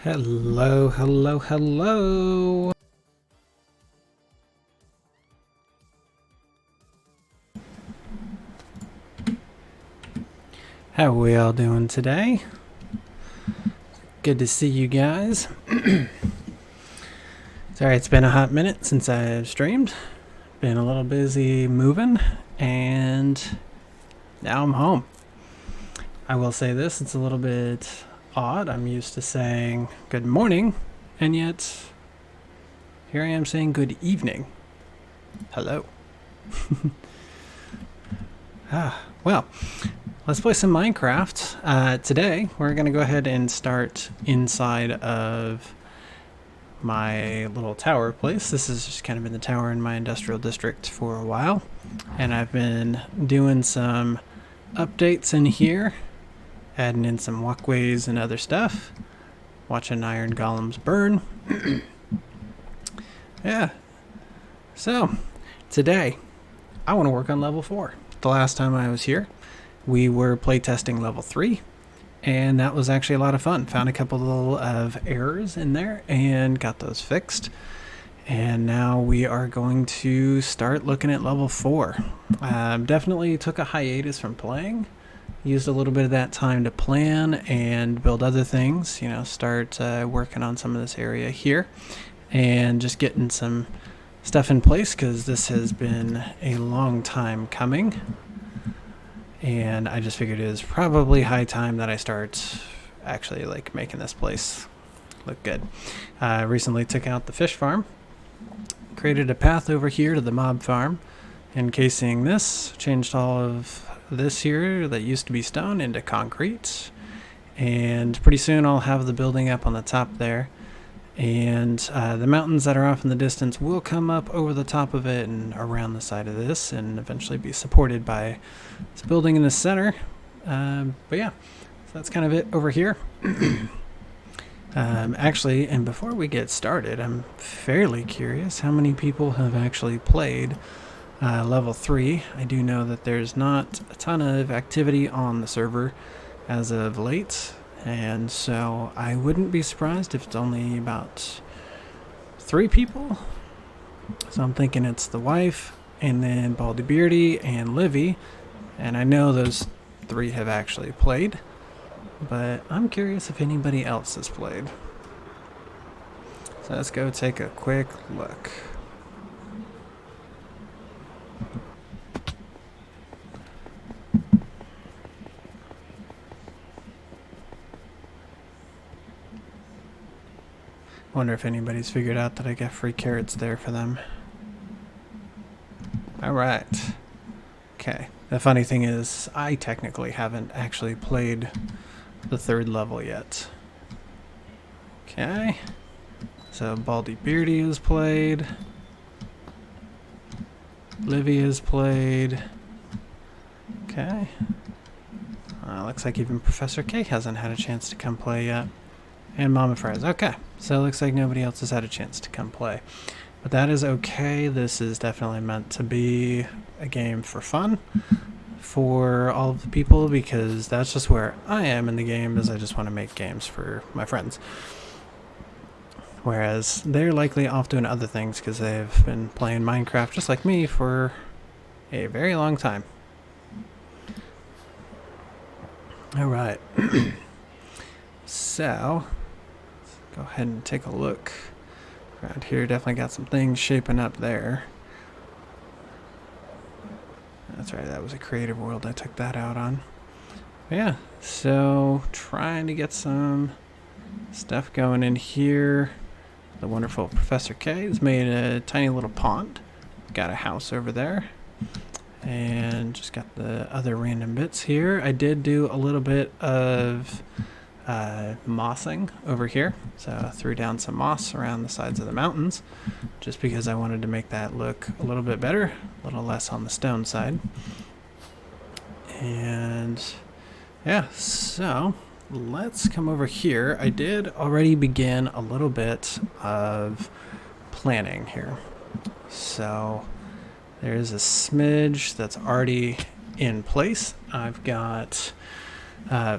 Hello, hello, hello. How are we all doing today? Good to see you guys. Sorry, it's been a hot minute since I've streamed. Been a little busy moving, and now I'm home. I will say this, it's a little bit odd. I'm used to saying good morning, and yet here I am saying good evening. Hello. Well, let's play some Minecraft. Today, we're going to go ahead and start inside of my little tower place. This has just kind of been the tower in my industrial district for a while, and I've been doing some updates in here, adding in some walkways and other stuff, watching iron golems burn. Yeah. So, today, I want to work on level 4. The last time I was here, we were playtesting level 3, and that was actually a lot of fun. Found a couple of errors in there and got those fixed. And now we are going to start looking at level 4. Definitely took a hiatus from playing. Used a little bit of that time to plan and build other things, start working on some of this area here and just getting some stuff in place, because this has been a long time coming, and I just figured it was probably high time that I start actually making this place look good. Recently took out the fish farm, created a path over here to the mob farm, encasing this, changed all of this here that used to be stone into concrete, and pretty soon I'll have the building up on the top there. And the mountains that are off in the distance will come up over the top of it and around the side of this, and eventually be supported by this building in the center. But yeah, so that's kind of it over here. Actually, and before we get started, I'm fairly curious how many people have actually played level 3. I do know that there's not a ton of activity on the server as of late. And so I wouldn't be surprised if it's only about 3 people. So I'm thinking it's the wife, and then Baldy Beardy, and Livy. And I know those 3 have actually played, but I'm curious if anybody else has played. So let's go take a quick look. Wonder if anybody's figured out that I get free carrots there for them. Alright. Okay. The funny thing is, I technically haven't actually played the 3rd level yet. Okay. So Baldy Beardy has played. Livy has played. Okay. Looks like even Professor K hasn't had a chance to come play yet. And Mama Fries. Okay. So it looks like nobody else has had a chance to come play. But that is okay. This is definitely meant to be a game for fun for all of the people, because that's just where I am in the game, is I just want to make games for my friends. Whereas they're likely off doing other things because they've been playing Minecraft just like me for a very long time. Alright. So go ahead and take a look around here. Definitely got some things shaping up there. That's right, that was a creative world I took that out on. But yeah, so trying to get some stuff going in here. The wonderful Professor K has made a tiny little pond. Got a house over there. And just got the other random bits here. I did do a little bit of mossing over here, so I threw down some moss around the sides of the mountains just because I wanted to make that look a little bit better, a little less on the stone side. And yeah, so let's come over here. I did already begin a little bit of planning here, so there's a smidge that's already in place. I've got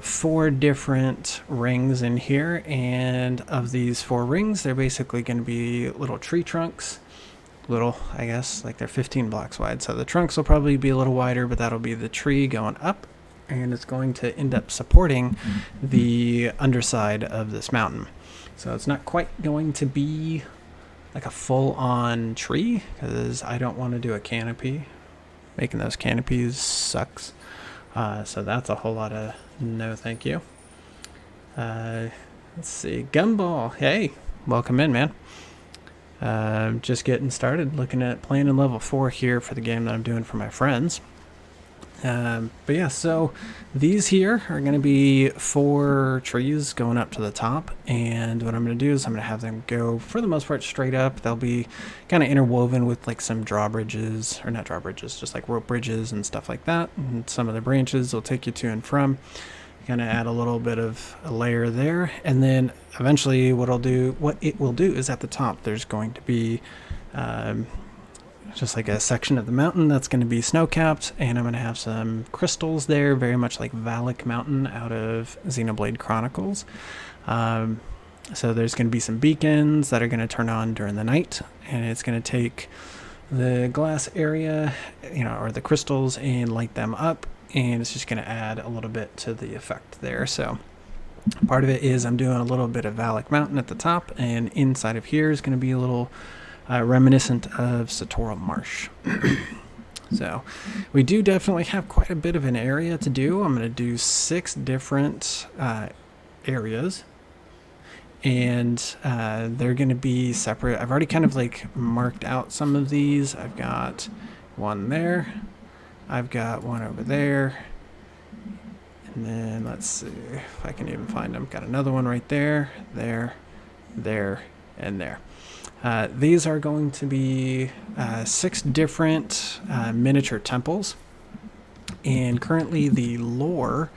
4 different rings in here, and of these 4 rings, they're basically going to be little tree trunks. Little, I guess, like they're 15 blocks wide. So the trunks will probably be a little wider, but that'll be the tree going up, and it's going to end up supporting the underside of this mountain. So it's not quite going to be like a full-on tree, because I don't want to do a canopy. Making those canopies sucks. So that's a whole lot of no thank you. Let's see. Gumball, hey, welcome in, man. Just getting started looking at playing in level 4 here for the game that I'm doing for my friends. But yeah, so these here are going to be 4 trees going up to the top, and what I'm going to do is I'm going to have them go, for the most part, straight up. They'll be kind of interwoven with like some drawbridges, or not drawbridges, just like rope bridges and stuff like that, and some of the branches will take you to and from. Kind of add a little bit of a layer there, and then eventually what it will do is at the top there's going to be just like a section of the mountain that's going to be snow-capped, and I'm going to have some crystals there, very much like Valak Mountain out of Xenoblade Chronicles. So there's going to be some beacons that are going to turn on during the night, and it's going to take the glass area, or the crystals, and light them up, and it's just going to add a little bit to the effect there. So part of it is I'm doing a little bit of Valak Mountain at the top, and inside of here is going to be a little reminiscent of Satoral Marsh. So we do definitely have quite a bit of an area to do. I'm going to do 6 different areas, and they're going to be separate. I've already kind of like marked out some of these. I've got one there. I've got one over there. And then let's see if I can even find them. Got another one right there, there, and there. These are going to be 6 different miniature temples. And currently the lore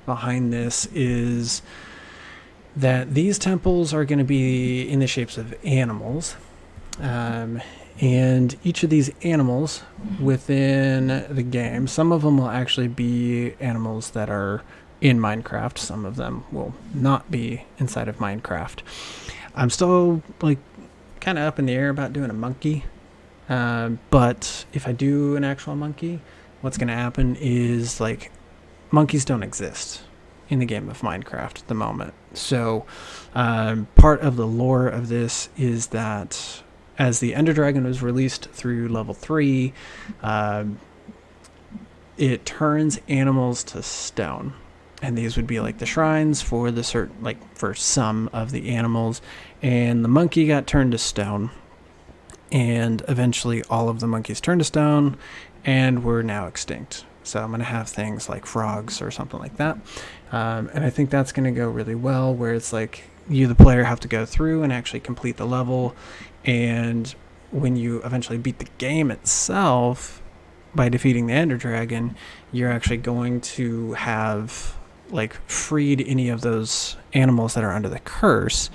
behind this is that these temples are going to be in the shapes of animals. And each of these animals within the game, some of them will actually be animals that are in Minecraft. Some of them will not be inside of Minecraft. I'm still like kind of up in the air about doing a monkey. But if I do an actual monkey, what's going to happen is like monkeys don't exist in the game of Minecraft at the moment. So part of the lore of this is that as the Ender Dragon was released through level 3, it turns animals to stone. And these would be like the shrines for the for some of the animals. And the monkey got turned to stone. And eventually all of the monkeys turned to stone and were now extinct. So I'm going to have things like frogs or something like that. And I think that's going to go really well, where it's like you, the player, have to go through and actually complete the level. And when you eventually beat the game itself by defeating the Ender Dragon, you're actually going to have like freed any of those animals that are under the curse.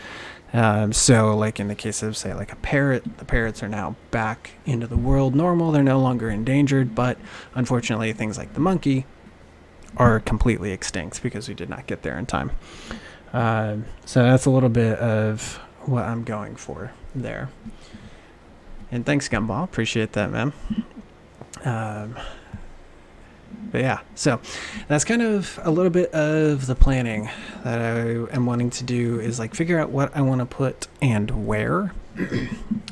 So like in the case of, say, like a parrot, the parrots are now back into the world normal. They're no longer endangered, but unfortunately things like the monkey are completely extinct because we did not get there in time. So that's a little bit of what I'm going for there. And thanks, Gumball. Appreciate that, man. But yeah, so that's kind of a little bit of the planning that I am wanting to do, is like figure out what I want to put and where.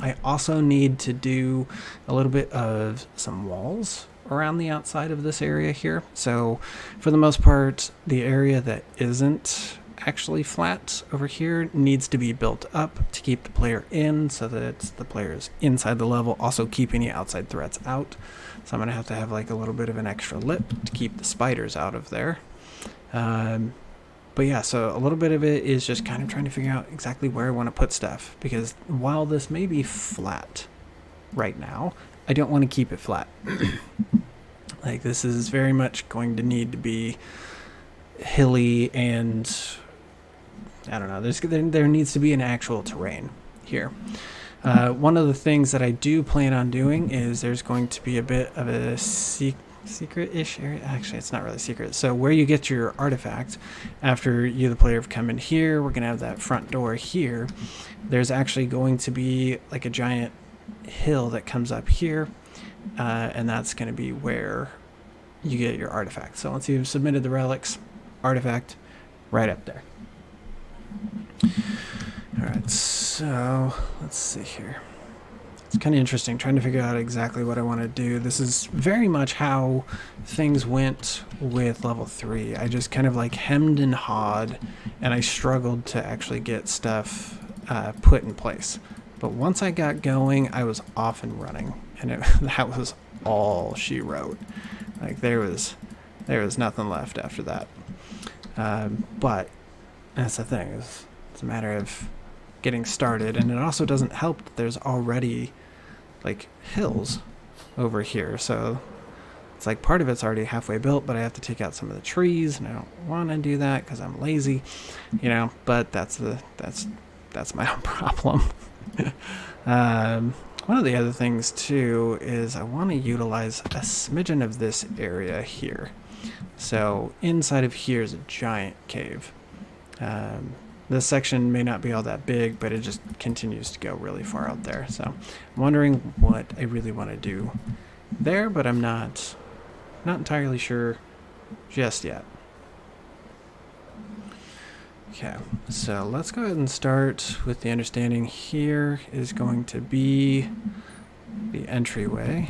I also need to do a little bit of some walls around the outside of this area here. So for the most part, the area that isn't actually flat over here needs to be built up to keep the player in, so that the player is inside the level, also keep any outside threats out. So I'm going to have like a little bit of an extra lip to keep the spiders out of there. But yeah, so a little bit of it is just kind of trying to figure out exactly where I want to put stuff, because while this may be flat right now, I don't want to keep it flat. Like, this is very much going to need to be hilly, and I don't know, there needs to be an actual terrain here. One of the things that I do plan on doing is there's going to be a bit of a secret-ish area. Actually, it's not really secret. So where you get your artifact, after you, the player, have come in here, we're going to have that front door here. There's actually going to be like a giant hill that comes up here, and that's going to be where you get your artifact. So once you've submitted the relics, artifact right up there. All right, so let's see here. It's kind of interesting trying to figure out exactly what I want to do. This is very much how things went with level 3. I just kind of like hemmed and hawed, and I struggled to actually get stuff put in place. But once I got going, I was off and running, and that was all she wrote. Like there was nothing left after that. But that's the thing, it's a matter of getting started, and it also doesn't help that there's already like hills over here, so it's like part of it's already halfway built, but I have to take out some of the trees, and I don't want to do that because I'm lazy, you know. But that's my own problem. One of the other things too is I want to utilize a smidgen of this area here. So inside of here is a giant cave. This section may not be all that big, but it just continues to go really far out there. So I'm wondering what I really want to do there, but I'm not entirely sure just yet. Okay, so let's go ahead and start with the understanding here is going to be the entryway.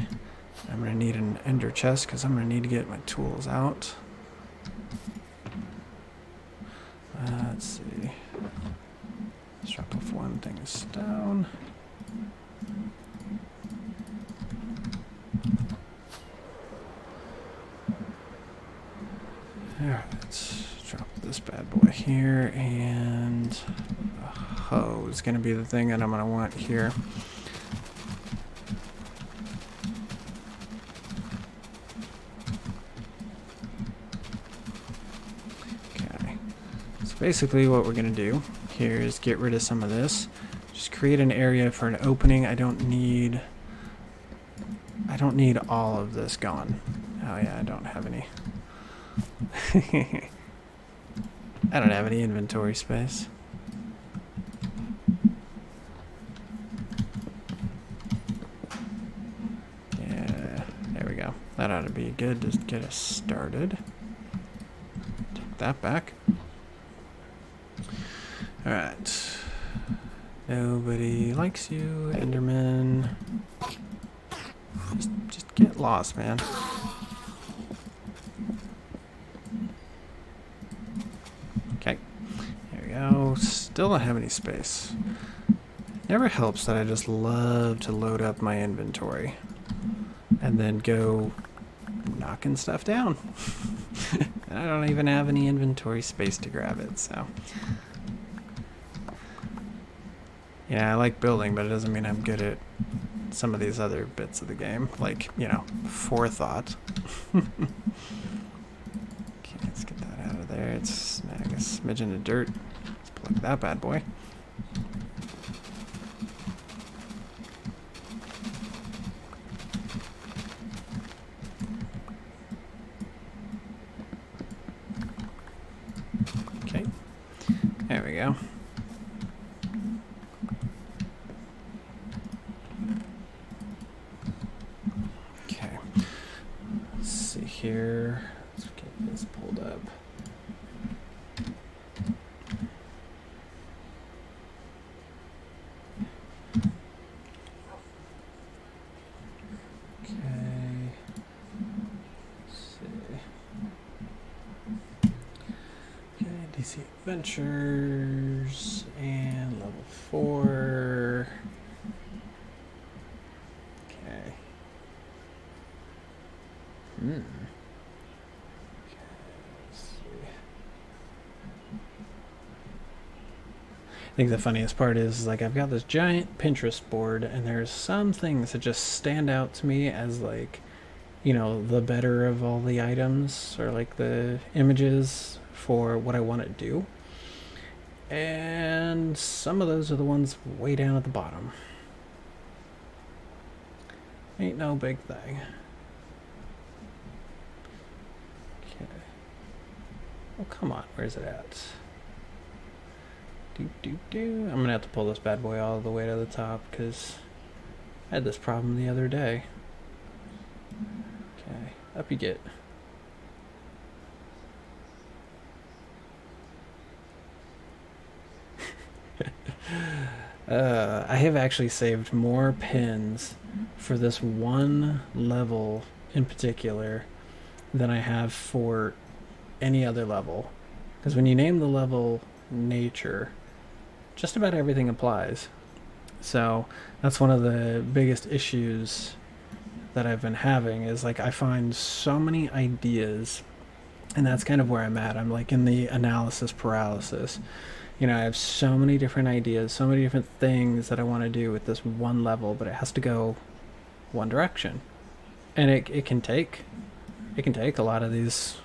I'm going to need an ender chest because I'm going to need to get my tools out. Let's see. Let's drop off one thing of stone. Alright, let's drop this bad boy here, and a hoe is going to be the thing that I'm going to want here. Okay, so basically what we're going to do here is get rid of some of this. Just create an area for an opening. I don't need all of this gone. Oh yeah, I don't have any. I don't have any inventory space. Yeah, there we go. That ought to be good to get us started. Take that back. Alright. Nobody likes you, Enderman. Just get lost, man. Okay. There we go. Still don't have any space. Never helps that I just love to load up my inventory and then go knocking stuff down. And I don't even have any inventory space to grab it, so. Yeah, I like building, but it doesn't mean I'm good at some of these other bits of the game, like, you know, forethought. Okay, let's get that out of there. It's snag a smidgen of dirt. Let's plug that bad boy. Okay, there we go. Here, let's get this pulled up. Okay, let's see. Okay, DC Adventures and level 4. Okay. I think the funniest part is, like, I've got this giant Pinterest board, and there's some things that just stand out to me as, like, you know, the better of all the items, or like the images for what I want to do. And some of those are the ones way down at the bottom. Ain't no big thing. Oh, come on. Where's it at? I'm going to have to pull this bad boy all the way to the top because I had this problem the other day. Okay, up you get. I have actually saved more pins for this one level in particular than I have for any other level. Because when you name the level nature, just about everything applies. So that's one of the biggest issues that I've been having is like I find so many ideas, and that's kind of where I'm at. I'm like in the analysis paralysis. You know, I have so many different ideas, so many different things that I want to do with this one level, but it has to go one direction. And it can take a lot of these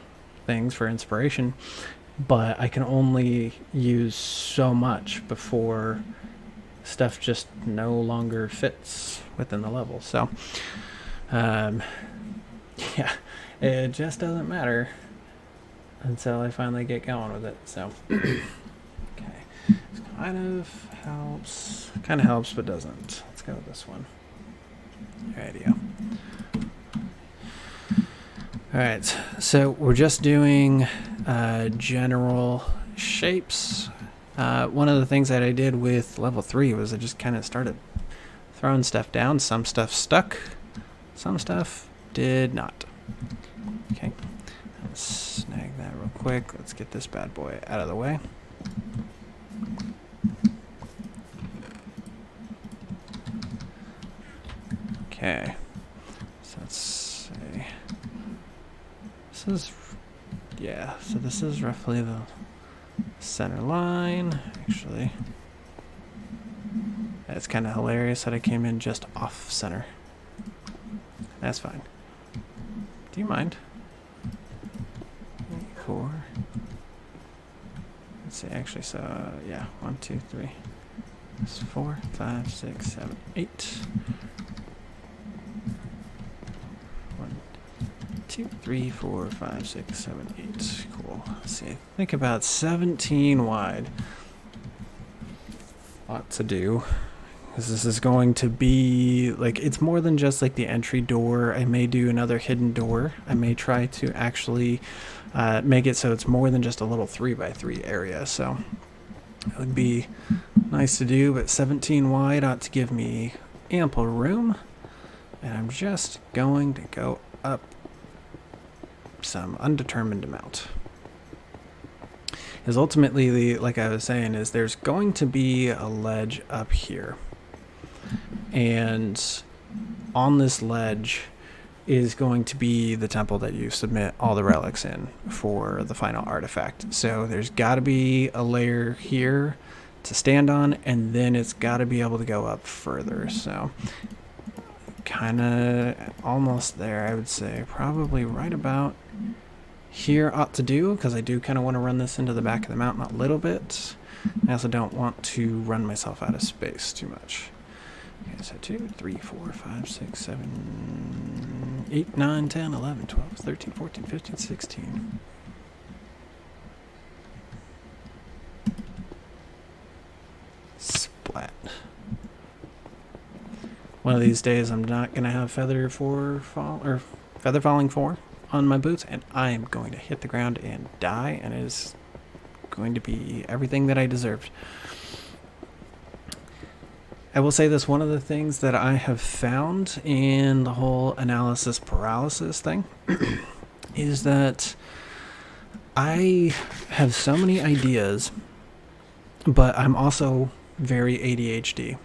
things for inspiration, but I can only use so much before stuff just no longer fits within the level. So yeah, it just doesn't matter until I finally get going with it. So okay, it kind of helps but doesn't. Let's go with this one. Radio. Alright, so we're just doing general shapes. One of the things that I did with level 3 was I just kind of started throwing stuff down. Some stuff stuck, some stuff did not. Okay, let's snag that real quick. Let's get this bad boy out of the way. Okay, so let's see. So this is roughly the center line. Actually, it's kind of hilarious that I came in just off center. That's fine. Do you mind? 4. Let's see, actually, so yeah, 1, 2, 3. That's 4, 5, 6, 7, 8. 1, 2, 3, 4, 5, 6, 7, 8. Cool. Let's see. Think about 17 wide. Lot to do. Because this is going to be like, it's more than just like the entry door. I may do another hidden door. I may try to actually make it so it's more than just a little 3x3 area. So it would be nice to do, but 17 wide ought to give me ample room. And I'm just going to go up some undetermined amount. Because ultimately, like I was saying, is there's going to be a ledge up here. And on this ledge is going to be the temple that you submit all the relics in for the final artifact. So there's got to be a layer here to stand on, and then it's got to be able to go up further. So kind of almost there, I would say. Probably right about here ought to do, because I do kind of want to run this into the back of the mountain a little bit. I also don't want to run myself out of space too much. Okay, so 2, 3, 4, 5, 6, 7, 8, 9, 10, 11, 12, 13, 14, 15, 16. Splat. One of these days I'm not going to have feather falling 4 on my boots, and I am going to hit the ground and die, and it is going to be everything that I deserved. I will say this, one of the things that I have found in the whole analysis paralysis thing is that I have so many ideas, but I'm also very ADHD.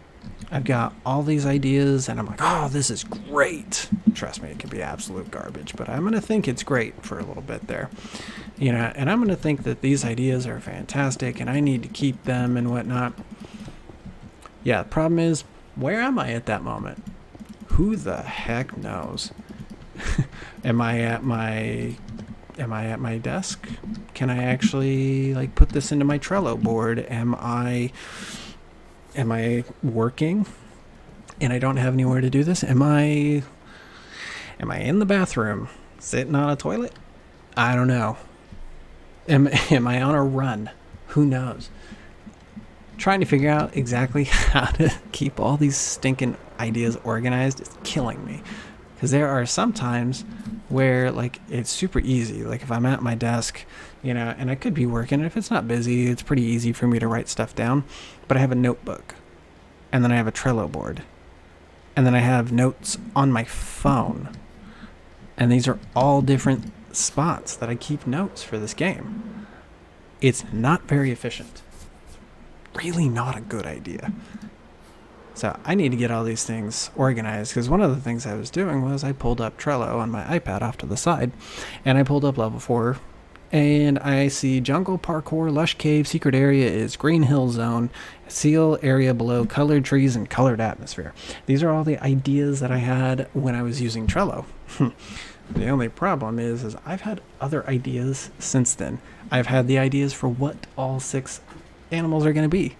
I've got all these ideas and I'm like, oh, this is great. Trust me, it can be absolute garbage, but I'm going to think it's great for a little bit there. You know, and I'm going to think that these ideas are fantastic and I need to keep them and whatnot. Yeah, the problem is, where am I at that moment? Who the heck knows? Am I at my desk? Can I actually like put this into my Trello board? Am I working and I don't have anywhere to do this? Am I in the bathroom sitting on a toilet? I don't know. Am I on a run? Who knows? Trying to figure out exactly how to keep all these stinking ideas organized is killing me. Because there are some times where, like, it's super easy. Like, if I'm at my desk, and I could be working, if it's not busy, it's pretty easy for me to write stuff down. But I have a notebook, and then I have a Trello board, and then I have notes on my phone. And these are all different spots that I keep notes for this game. It's not very efficient. Really not a good idea. So I need to get all these things organized, because one of the things I was doing was I pulled up Trello on my iPad off to the side, and I pulled up level 4, and I see jungle, parkour, lush cave, secret area is green hill zone, seal area below, colored trees, and colored atmosphere. These are all the ideas that I had when I was using Trello. The only problem is I've had other ideas since then. I've had the ideas for what all 6 animals are going to be.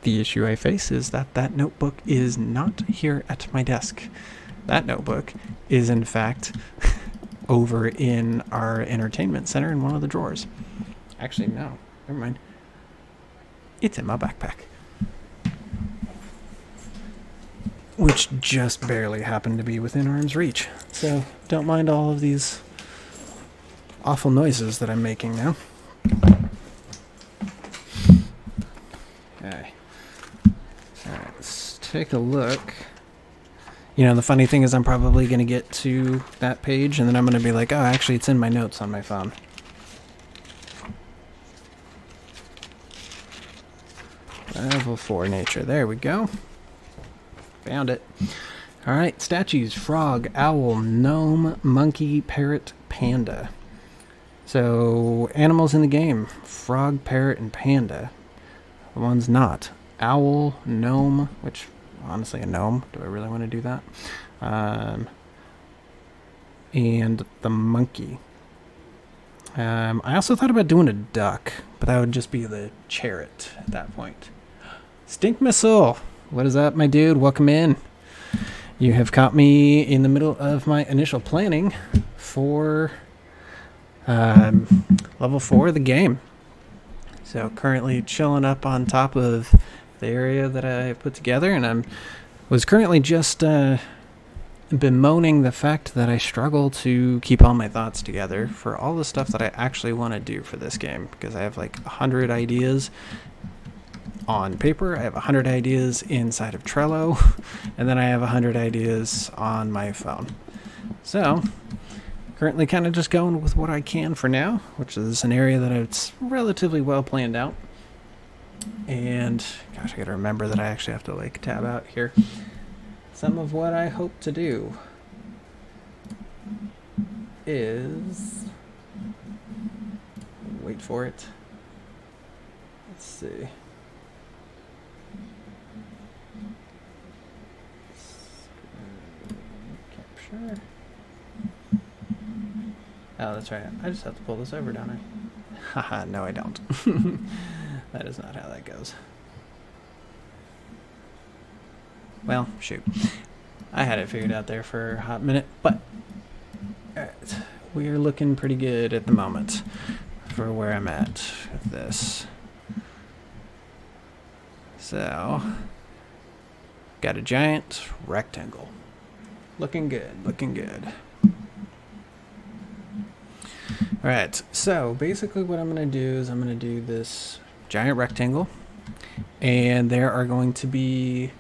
The issue I face is that notebook is not here at my desk. That notebook is, in fact, over in our entertainment center in one of the drawers. Actually, no. Never mind. It's in my backpack. Which just barely happened to be within arm's reach. So don't mind all of these awful noises that I'm making now. Okay. Alright, let's take a look. The funny thing is I'm probably going to get to that page, and then I'm going to be like, oh, actually, it's in my notes on my phone. Level 4 nature. There we go. Found it. Alright, statues. Frog, owl, gnome, monkey, parrot, panda. So, animals in the game. Frog, parrot, and panda. The one's not. Owl, gnome, which, honestly, a gnome. Do I really want to do that? And the monkey. I also thought about doing a duck, but that would just be the chariot at that point. Stink Missile! What is up, my dude? Welcome in. You have caught me in the middle of my initial planning for level 4 of the game. So currently chilling up on top of the area that I put together, and was currently just bemoaning the fact that I struggle to keep all my thoughts together for all the stuff that I actually want to do for this game, because I have like 100 ideas on paper, I have 100 ideas inside of Trello, and then I have 100 ideas on my phone. So currently kind of just going with what I can for now, which is an area that it's relatively well planned out. And gosh, I gotta remember that I actually have to like tab out here some of what I hope to do is, wait for it, let's see, capture. Oh, that's right. I just have to pull this over, don't I? Haha, no I don't. That is not how that goes. Well, shoot. I had it figured out there for a hot minute, but alright, we are looking pretty good at the moment for where I'm at with this. So, got a giant rectangle. Looking good, looking good. Alright, so basically what I'm going to do is I'm going to do this giant rectangle, and there are going to be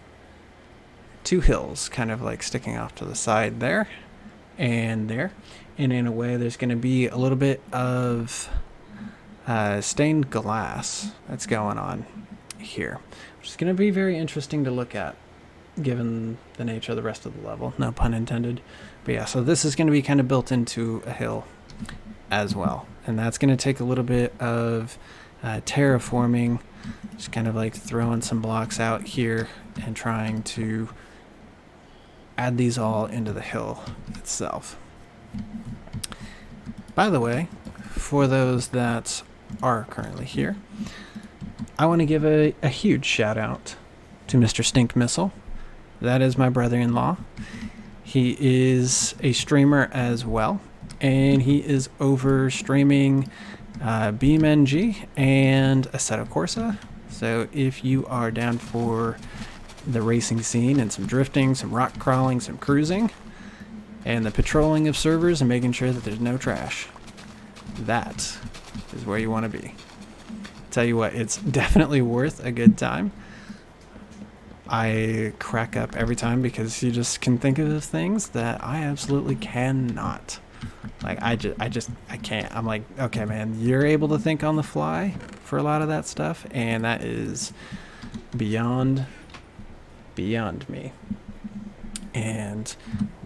2 hills kind of like sticking off to the side there and there, and in a way there's going to be a little bit of stained glass that's going on here, which is going to be very interesting to look at given the nature of the rest of the level, no pun intended. But yeah, so this is going to be kind of built into a hill as well, and that's going to take a little bit of terraforming, just kind of like throwing some blocks out here and trying to add these all into the hill itself. By the way, for those that are currently here, I want to give a huge shout out to Mr. Stink Missile. That is my brother-in-law. He is a streamer as well, and he is over streaming BeamNG, and Assetto Corsa. So if you are down for the racing scene and some drifting, some rock crawling, some cruising, and the patrolling of servers and making sure that there's no trash, that is where you want to be. Tell you what, it's definitely worth a good time. I crack up every time because you just can think of things that I absolutely cannot. Like, I can't. I'm like, okay, man, you're able to think on the fly for a lot of that stuff, and that is beyond me. And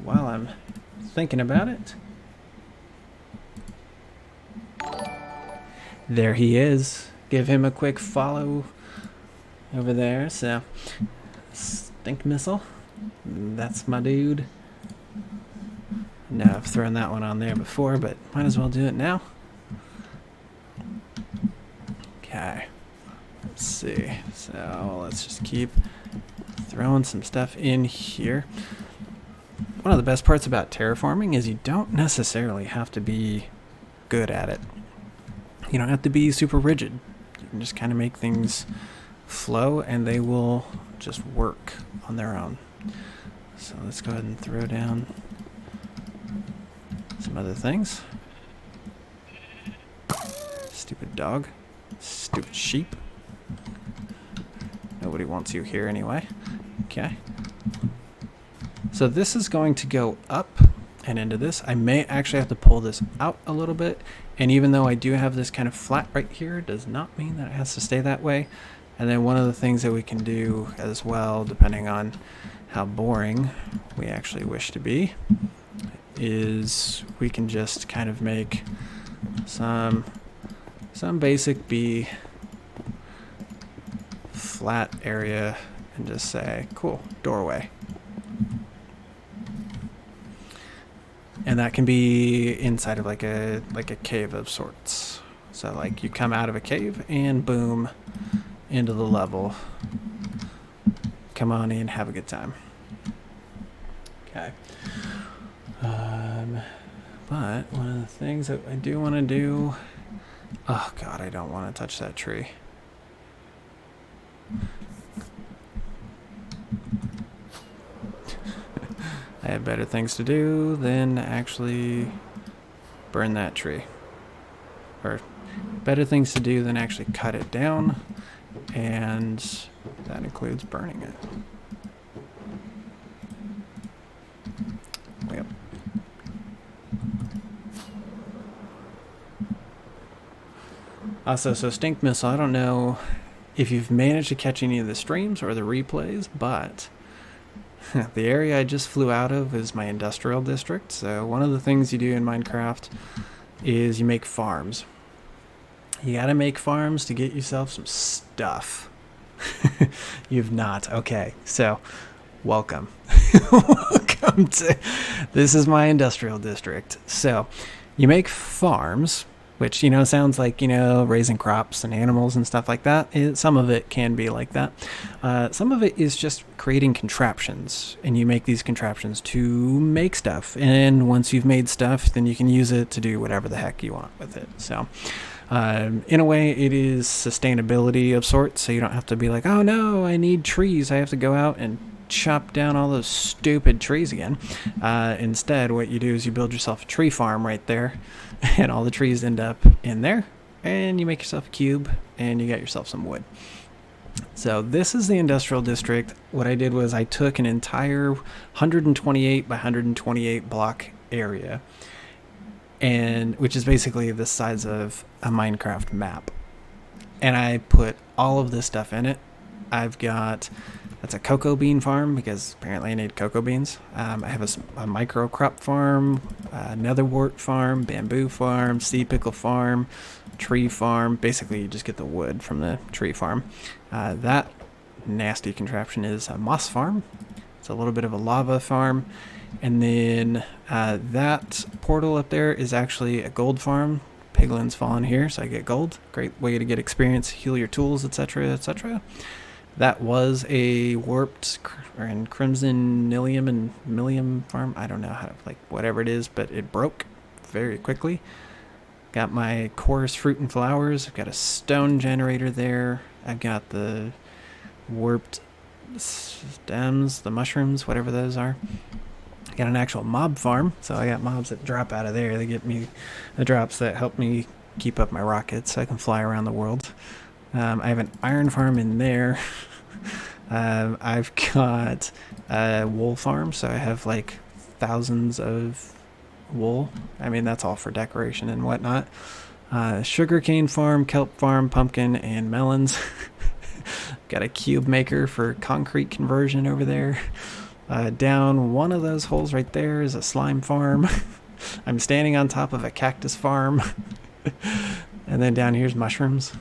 while I'm thinking about it, there he is. Give him a quick follow over there. So, Stink Missile, that's my dude. Now, I've thrown that one on there before, but might as well do it now. Okay, let's see. So let's just keep throwing some stuff in here. One of the best parts about terraforming is you don't necessarily have to be good at it. You don't have to be super rigid. You can just kind of make things flow and they will just work on their own. So let's go ahead and throw down some other things. Stupid dog. Stupid sheep. Nobody wants you here anyway. Okay. So this is going to go up and into this. I may actually have to pull this out a little bit. And even though I do have this kind of flat right here, does not mean that it has to stay that way. And then one of the things that we can do as well, depending on how boring we actually wish to be, is we can just kind of make some basic B flat area and just say, cool, doorway. And that can be inside of like a cave of sorts. So like you come out of a cave and boom, into the level. Come on in, have a good time. Okay. But one of the things that I do want to do... Oh god, I don't want to touch that tree. I have better things to do than actually burn that tree. Or better things to do than actually cut it down, and that includes burning it. Yep. Also, so Stink Missile, I don't know if you've managed to catch any of the streams or the replays, but the area I just flew out of is my industrial district. So one of the things you do in Minecraft is you make farms. You gotta make farms to get yourself some stuff. You've not. Okay, so welcome. Welcome to... This is my industrial district. So you make farms, which, you know, sounds like, you know, raising crops and animals and stuff like that. Some of it can be like that. Some of it is just creating contraptions, and you make these contraptions to make stuff. And once you've made stuff, then you can use it to do whatever the heck you want with it. So in a way, it is sustainability of sorts, so you don't have to be like, oh no, I need trees. I have to go out and chop down all those stupid trees again. Instead, what you do is you build yourself a tree farm right there, and all the trees end up in there, and you make yourself a cube, and you got yourself some wood. So this is the industrial district. What I did was I took an entire 128 by 128 block area, and which is basically the size of a Minecraft map, and I put all of this stuff in it. I've got... That's a cocoa bean farm, because apparently I need cocoa beans. I have a micro crop farm, nether wart farm, bamboo farm, sea pickle farm, tree farm. Basically, you just get the wood from the tree farm. That nasty contraption is a moss farm. It's a little bit of a lava farm. And then that portal up there is actually a gold farm. Piglin's fallen here, so I get gold. Great way to get experience, heal your tools, etc., etc. That was a warped and crimson nilium and millium farm. I don't know how to, like, whatever it is, but it broke very quickly. Got my chorus fruit and flowers. I've got a stone generator there. I've got the warped stems, the mushrooms, whatever those are. I got an actual mob farm, so I got mobs that drop out of there. They get me the drops that help me keep up my rockets so I can fly around the world. I have an iron farm in there. I've got a wool farm, so I have like thousands of wool. I mean, that's all for decoration and whatnot. Sugarcane farm, kelp farm, pumpkin, and melons. Got a cube maker for concrete conversion over there. Down one of those holes right there is a slime farm. I'm standing on top of a cactus farm. And then down here's mushrooms.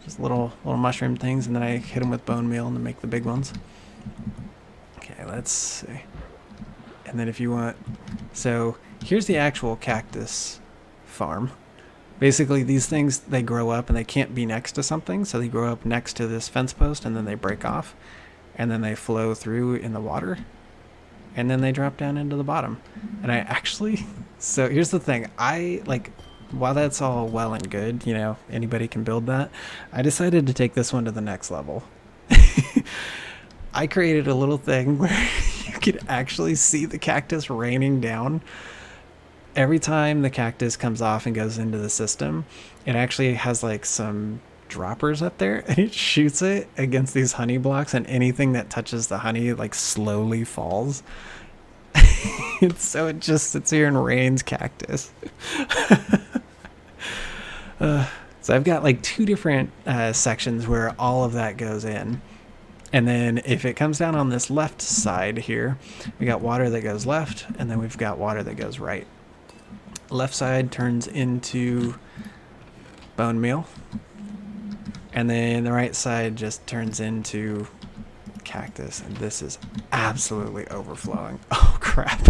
Just little mushroom things, and then I hit them with bone meal to make the big ones. Okay, let's see. And then if you want... So here's the actual cactus farm. Basically, these things, they grow up and they can't be next to something, so they grow up next to this fence post and then they break off. And then they flow through in the water, and then they drop down into the bottom. And I actually... So here's the thing. While that's all well and good, you know, anybody can build that, I decided to take this one to the next level. I created a little thing where you could actually see the cactus raining down. Every time the cactus comes off and goes into the system, it actually has like some droppers up there, and it shoots it against these honey blocks, and anything that touches the honey like slowly falls. So it just sits here and rains cactus. So I've got like two different sections where all of that goes in. And then if it comes down on this left side here, we got water that goes left, and then we've got water that goes right. Left side turns into bone meal, and then the right side just turns into cactus, and this is absolutely overflowing. Oh crap.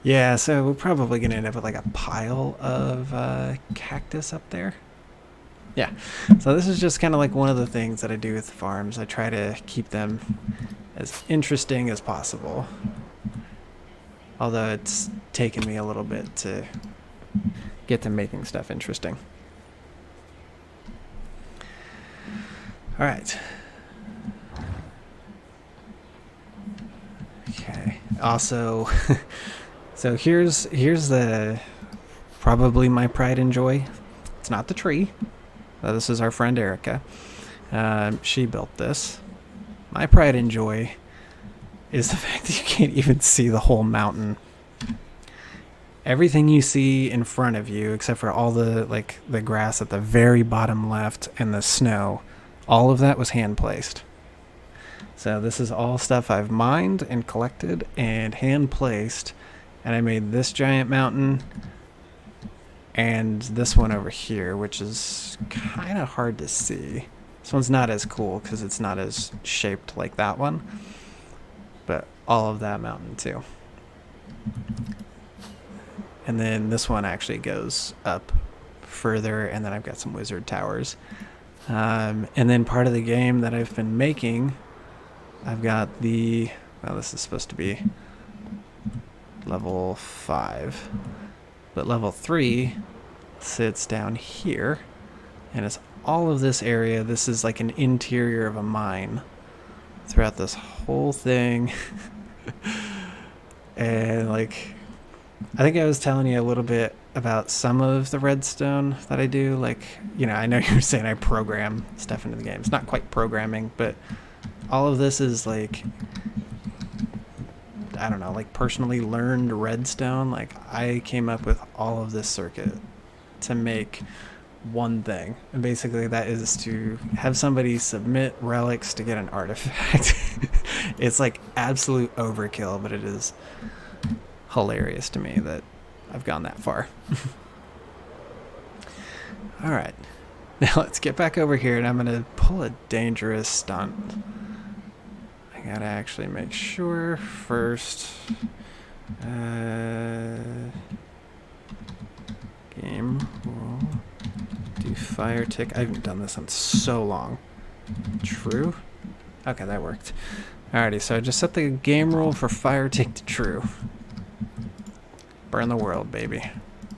Yeah, so we're probably gonna end up with like a pile of cactus up there. Yeah, so this is just kind of like one of the things that I do with farms. I try to keep them as interesting as possible, although it's taken me a little bit to get to making stuff interesting. All right. Okay. Also, so here's the probably my pride and joy. It's not the tree. This is our friend Erica. She built this. My pride and joy is the fact that you can't even see the whole mountain. Everything you see in front of you, except for all the grass at the very bottom left and the snow, all of that was hand placed. So this is all stuff I've mined and collected and hand placed, and I made this giant mountain and this one over here, which is kind of hard to see. This one's not as cool because it's not as shaped like that one, but all of that mountain too. And then this one actually goes up further, and then I've got some wizard towers. And then part of the game that I've been making, I've got this is supposed to be level 5, but level 3 sits down here, and it's all of this area. This is like an interior of a mine throughout this whole thing. And I think I was telling you a little bit about some of the redstone that I do. I know you're saying I program stuff into the game. It's not quite programming, but all of this is personally learned redstone. I came up with all of this circuit to make one thing, and basically that is to have somebody submit relics to get an artifact. It's absolute overkill, but it is hilarious to me that I've gone that far. All right, now let's get back over here, and I'm gonna pull a dangerous stunt. I gotta actually make sure first. Game will do fire tick. I haven't done this in so long. True. Okay, that worked. Alrighty, so I just set the game rule for fire tick to true. Burn the world, baby.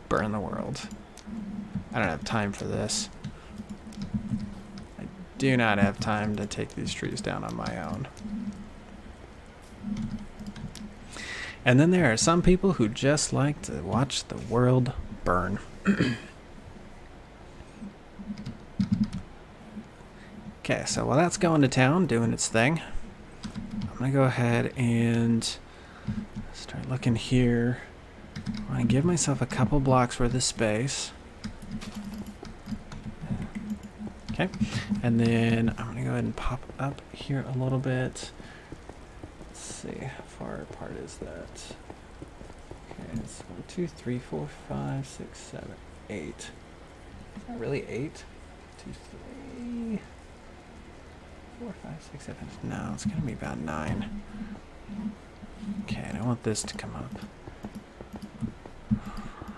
Burn the world. I don't have time for this. I do not have time to take these trees down on my own. And then there are some people who just like to watch the world burn. Okay, so while that's going to town, doing its thing, I'm going to go ahead and start looking here. I want to give myself a couple blocks worth of space. Okay, and then I'm going to go ahead and pop up here a little bit. Let's see, how far apart is that? Okay, it's 1, 2, 3, 4, 5, 6, 7, 8. Is that really 8? 2, 3, 4, 5, 6, 7. No, it's going to be about 9. Okay, and I want this to come up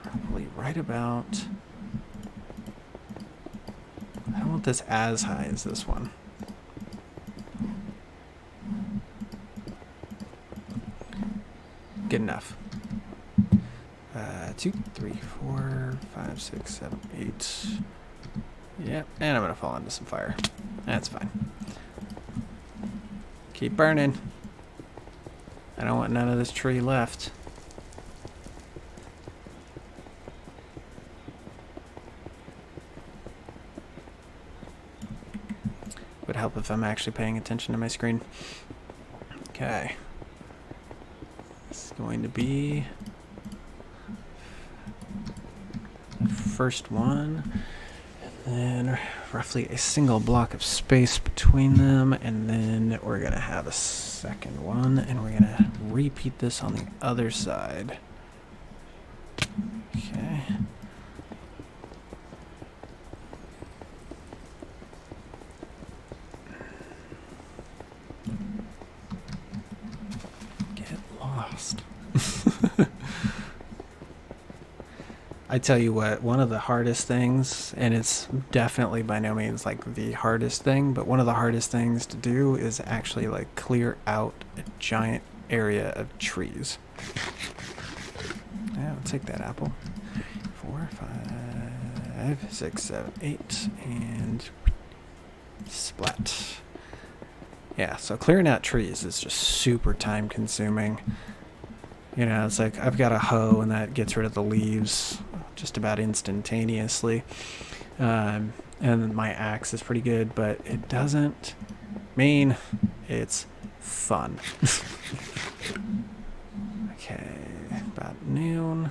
probably right about... I don't want this as high as this one. Good enough. 2, 3, 4, 5, 6, 7, 8. Yep, and I'm going to fall into some fire. That's fine. Keep burning. I don't want none of this tree left. Would help if I'm actually paying attention to my screen. Okay. This is going to be the first one. And then roughly a single block of space between them. And then we're going to have a second one. And we're going to repeat this on the other side. Okay. I tell you what, one of the hardest things, and it's definitely by no means like the hardest thing, but one of the hardest things to do is actually like clear out a giant area of trees. Yeah, I'll take that apple. 4, 5, 6, 7, 8, and splat. Yeah, so clearing out trees is just super time consuming. You know, it's like I've got a hoe and that gets rid of the leaves just about instantaneously. And my axe is pretty good, but it doesn't mean it's fun. Okay, about noon.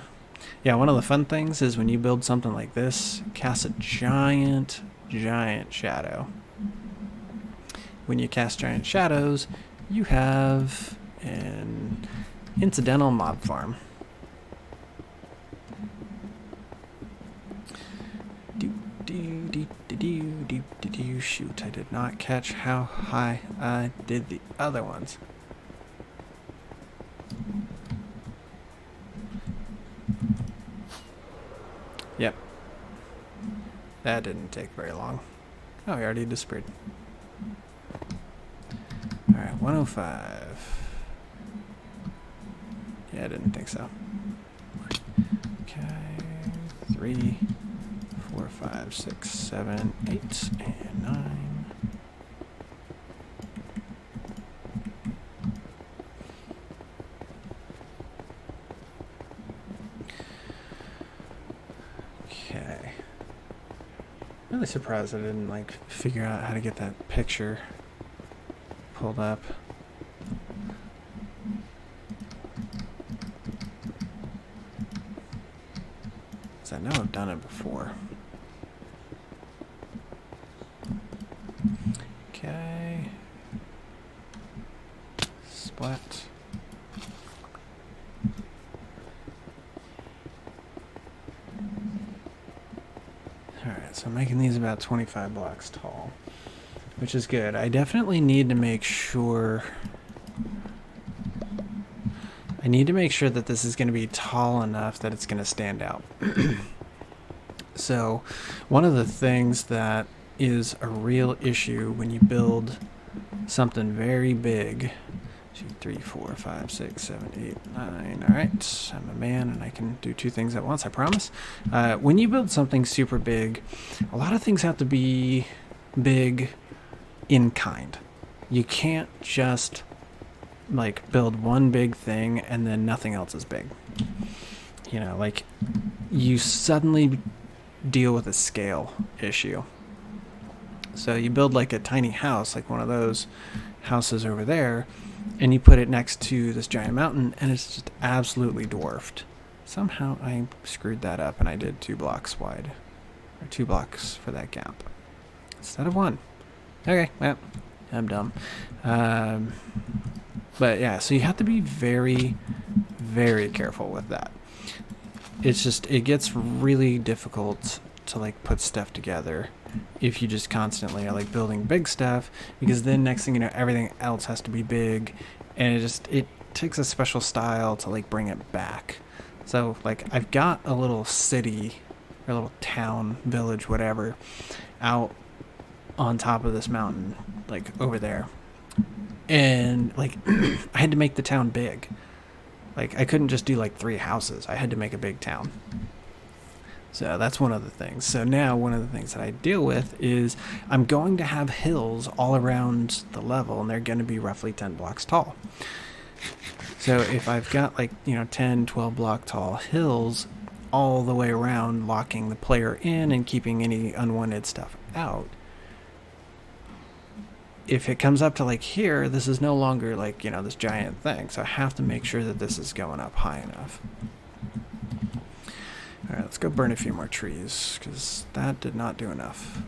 Yeah, one of the fun things is when you build something like this, cast a giant shadow. When you cast giant shadows, you have an incidental mob farm. Shoot, I did not catch how high I did the other ones. Yep. That didn't take very long. Oh, he already disappeared. Alright, 105. Yeah, I didn't think so. Okay, 3, 4, 5, 6, 7, 8, and 9. Okay. Really surprised I didn't like figure out how to get that picture pulled up. I know I've done it before. Okay. Splat. Alright, so I'm making these about 25 blocks tall, which is good. I definitely need to make sure... that this is going to be tall enough that it's going to stand out. So one of the things that is a real issue when you build something very big is 2, 3, 4, 5, 6, 7, 8, 9. All right, I'm a man and I can do 2 things at once, I promise. When you build something super big, a lot of things have to be big in kind. You can't just like build one big thing and then nothing else is big. You know, like you suddenly deal with a scale issue. So you build like a tiny house, like one of those houses over there, and you put it next to this giant mountain and it's just absolutely dwarfed. Somehow I screwed that up and I did 2 blocks wide, or 2 blocks for that gap instead of 1. Okay, well, I'm dumb. But yeah, so you have to be very, very careful with that. It's just, it gets really difficult to like put stuff together if you just constantly are like building big stuff, because then next thing you know, everything else has to be big, and it takes a special style to like bring it back. So like I've got a little city or a little town, village, whatever, out on top of this mountain, like over there. And like I had to make the town big. Like I couldn't just do like 3 houses. I had to make a big town. So that's one of the things. So now one of the things that I deal with is I'm going to have hills all around the level, and they're going to be roughly 10 blocks tall. So if I've got like, 10, 12 block tall hills all the way around, locking the player in and keeping any unwanted stuff out, if it comes up to like here, this is no longer like, this giant thing. So I have to make sure that this is going up high enough. All right, let's go burn a few more trees, because that did not do enough.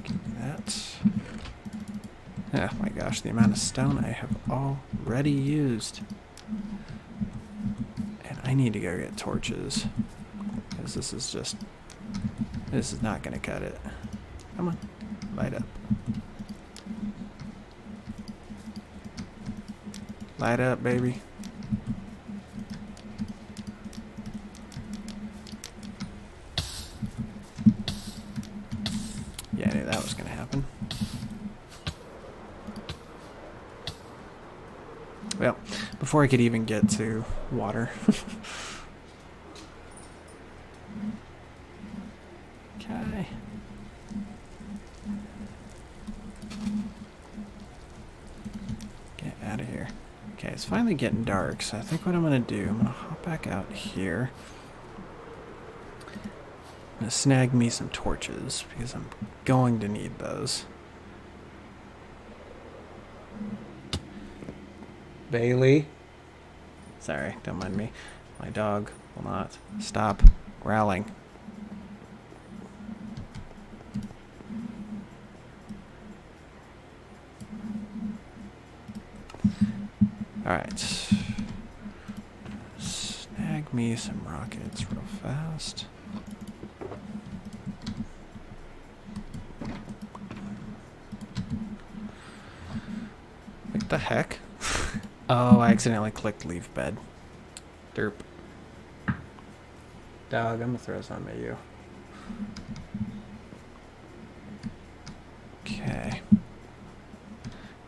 Give me that. Oh my gosh, the amount of stone I have already used. And I need to go get torches, because this is not going to cut it. Come on, light up. Light up, baby. Yeah, I knew that was going to happen. Well, before I could even get to water. Okay. Get out of here. Okay, it's finally getting dark, so I think what I'm going to do, I'm going to hop back out here. I'm going to snag me some torches, because I'm going to need those. Bailey? Sorry, don't mind me. My dog will not stop growling. Alright. Snag me some rockets real fast. What the heck? Oh, I accidentally clicked leave bed. Derp. Dog, I'm gonna throw some at you. Okay.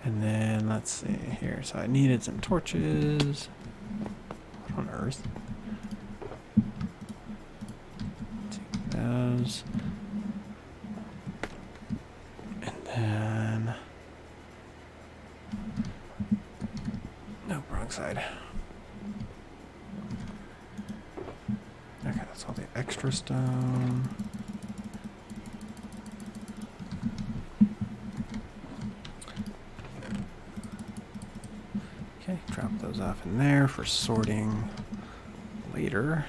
And then, let's see here. So I needed some torches. What on earth? Take those. And then... No, wrong side. Okay, that's all the extra stone. Okay, drop those off in there for sorting later.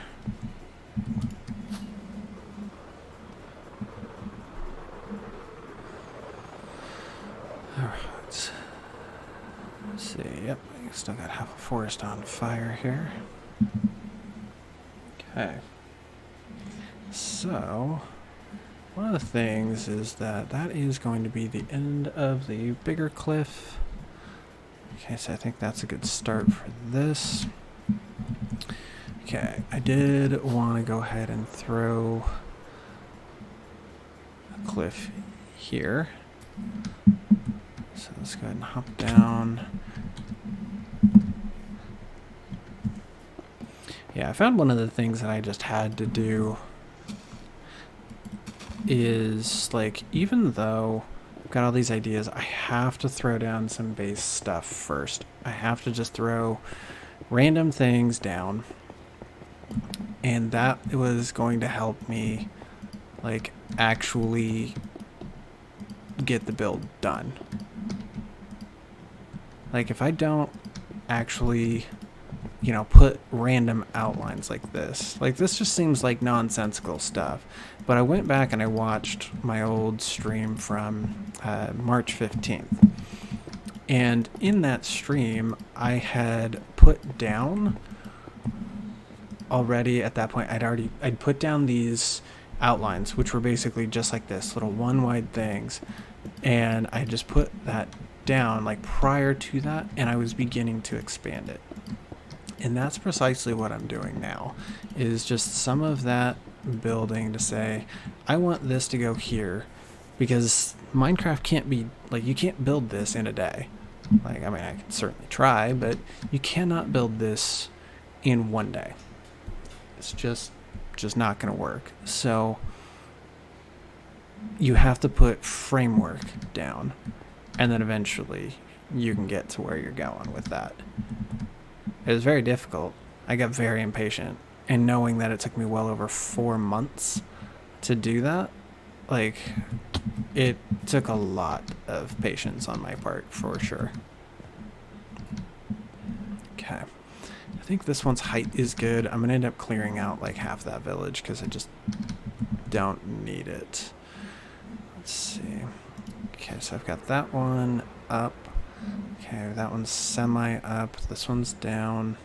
Alright. Let's see, yep, I still got half a forest on fire here. Okay. So, one of the things is that is going to be the end of the bigger cliff. Okay, so I think that's a good start for this. Okay, I did want to go ahead and throw a cliff here. So let's go ahead and hop down, Yeah, I found one of the things that I just had to do is, like, even though I've got all these ideas, I have to throw down some base stuff first. I have to just throw random things down, and that was going to help me, like, actually get the build done. Like, if I don't actually, you know, put random outlines like this just seems like nonsensical stuff. But I went back and I watched my old stream from March 15th. And in that stream, I had put down already, at that point, I'd put down these outlines, which were basically just like this, little one wide things. And I just put that down like prior to that, and I was beginning to expand it. And that's precisely what I'm doing now, is just some of that building to say, I want this to go here, because Minecraft can't be, like, you can't build this in a day. Like, I mean, I can certainly try, but you cannot build this in one day. It's just not going to work. So you have to put framework down, and then eventually you can get to where you're going with that. It was very difficult. I got very impatient, and knowing that it took me well over 4 months to do that, like, it took a lot of patience on my part, for sure. Okay. I think this one's height is good. I'm going to end up clearing out like half that village because I just don't need it. Let's see. Okay, so I've got that one up. Okay, that one's semi up. This one's down.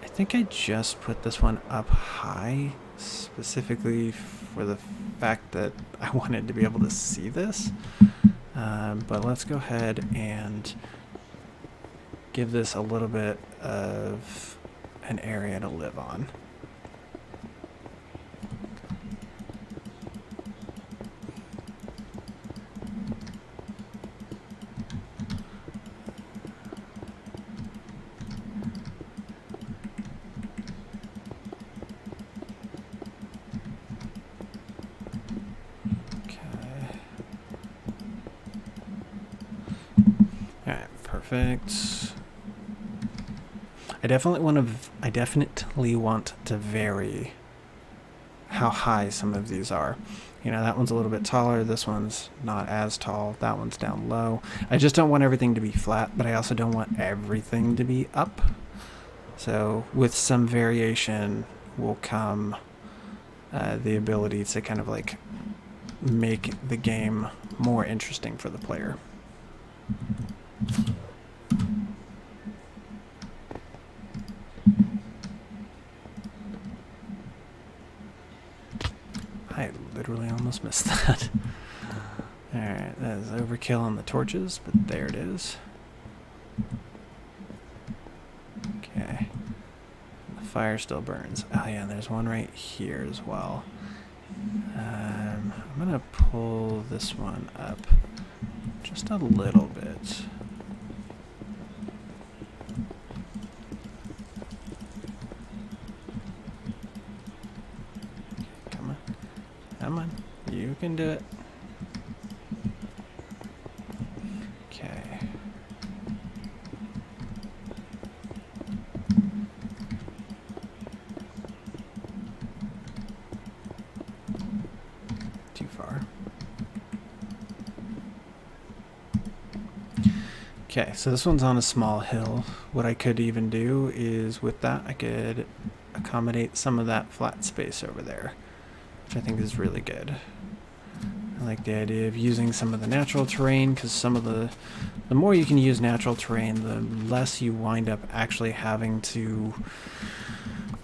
I think I just put this one up high specifically for the fact that I wanted to be able to see this. But let's go ahead and give this a little bit of an area to live on. Perfect. I definitely want to vary how high some of these are. You know, that one's a little bit taller, this one's not as tall, that one's down low. I just don't want everything to be flat, but I also don't want everything to be up. So with some variation will come the ability to kind of like make the game more interesting for the player. I literally almost missed that. Alright, that is overkill on the torches, but there it is. Okay. The fire still burns. Oh yeah, there's one right here as well. I'm gonna pull this one up just a little bit. Come on, you can do it. Okay. Too far. Okay, so this one's on a small hill. What I could even do is with that, I could accommodate some of that flat space over there, which I think is really good. I like the idea of using some of the natural terrain, because some of the more you can use natural terrain, the less you wind up actually having to,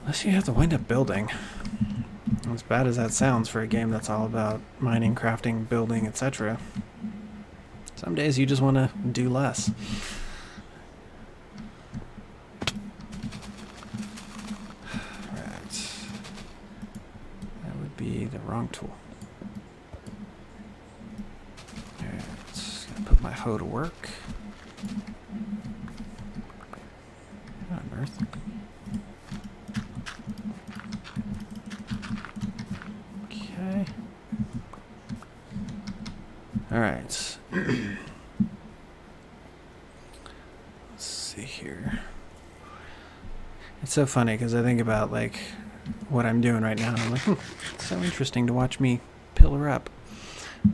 less you have to wind up building. As bad as that sounds for a game that's all about mining, crafting, building, etc. Some days you just want to do less. Be the wrong tool. Alright, just gonna put my hoe to work. What on earth? All right. Let's see here. It's so funny because I think about like what I'm doing right now. And I'm like, it's so interesting to watch me pillar up.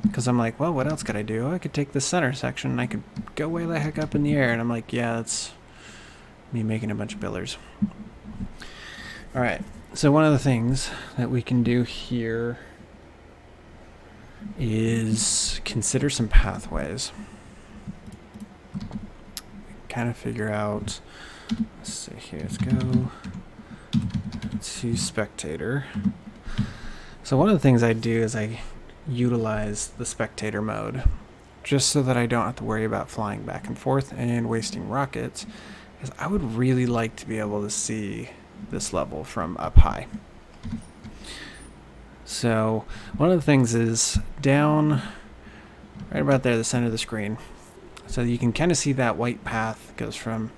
Because I'm like, well, what else could I do? I could take the center section and I could go way the heck up in the air. And I'm like, yeah, that's me making a bunch of pillars. All right. So one of the things that we can do here is consider some pathways. Kind of figure out, let's see here, let's go to spectator. So one of the things I do is I utilize the spectator mode just so that I don't have to worry about flying back and forth and wasting rockets, because I would really like to be able to see this level from up high. So one of the things is down right about there, the center of the screen. So you can kind of see that white path goes from,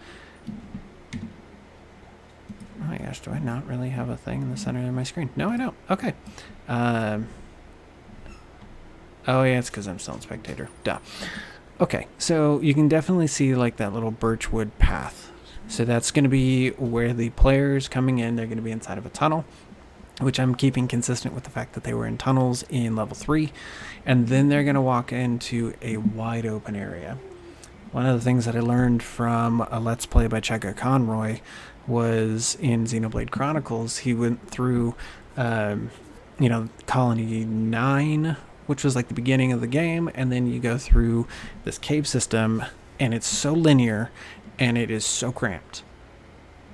oh my gosh, do I not really have a thing in the center of my screen? No, I don't. Okay. Oh yeah, it's because I'm still in spectator. Duh. Okay, so you can definitely see like that little birchwood path. So that's going to be where the players coming in, they're going to be inside of a tunnel, which I'm keeping consistent with the fact that they were in tunnels in level 3. And then they're going to walk into a wide open area. One of the things that I learned from a Let's Play by Cheka Conroy was in Xenoblade Chronicles, he went through, Colony 9, which was like the beginning of the game, and then you go through this cave system, and it's so linear, and it is so cramped.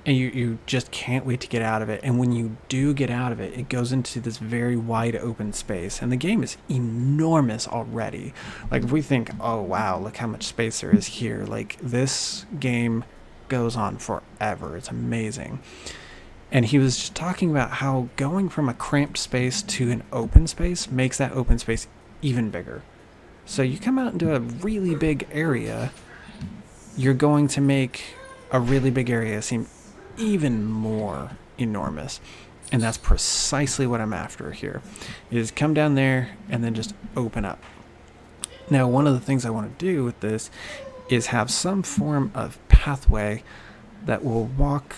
And you just can't wait to get out of it. And when you do get out of it, it goes into this very wide open space. And the game is enormous already. Like, if we think, oh, wow, look how much space there is here. Like, this game goes on forever. It's amazing. And he was just talking about how going from a cramped space to an open space makes that open space even bigger. So you come out into a really big area, you're going to make a really big area seem even more enormous. And that's precisely what I'm after here, is come down there and then just open up. Now, one of the things I want to do with this is have some form of pathway that will walk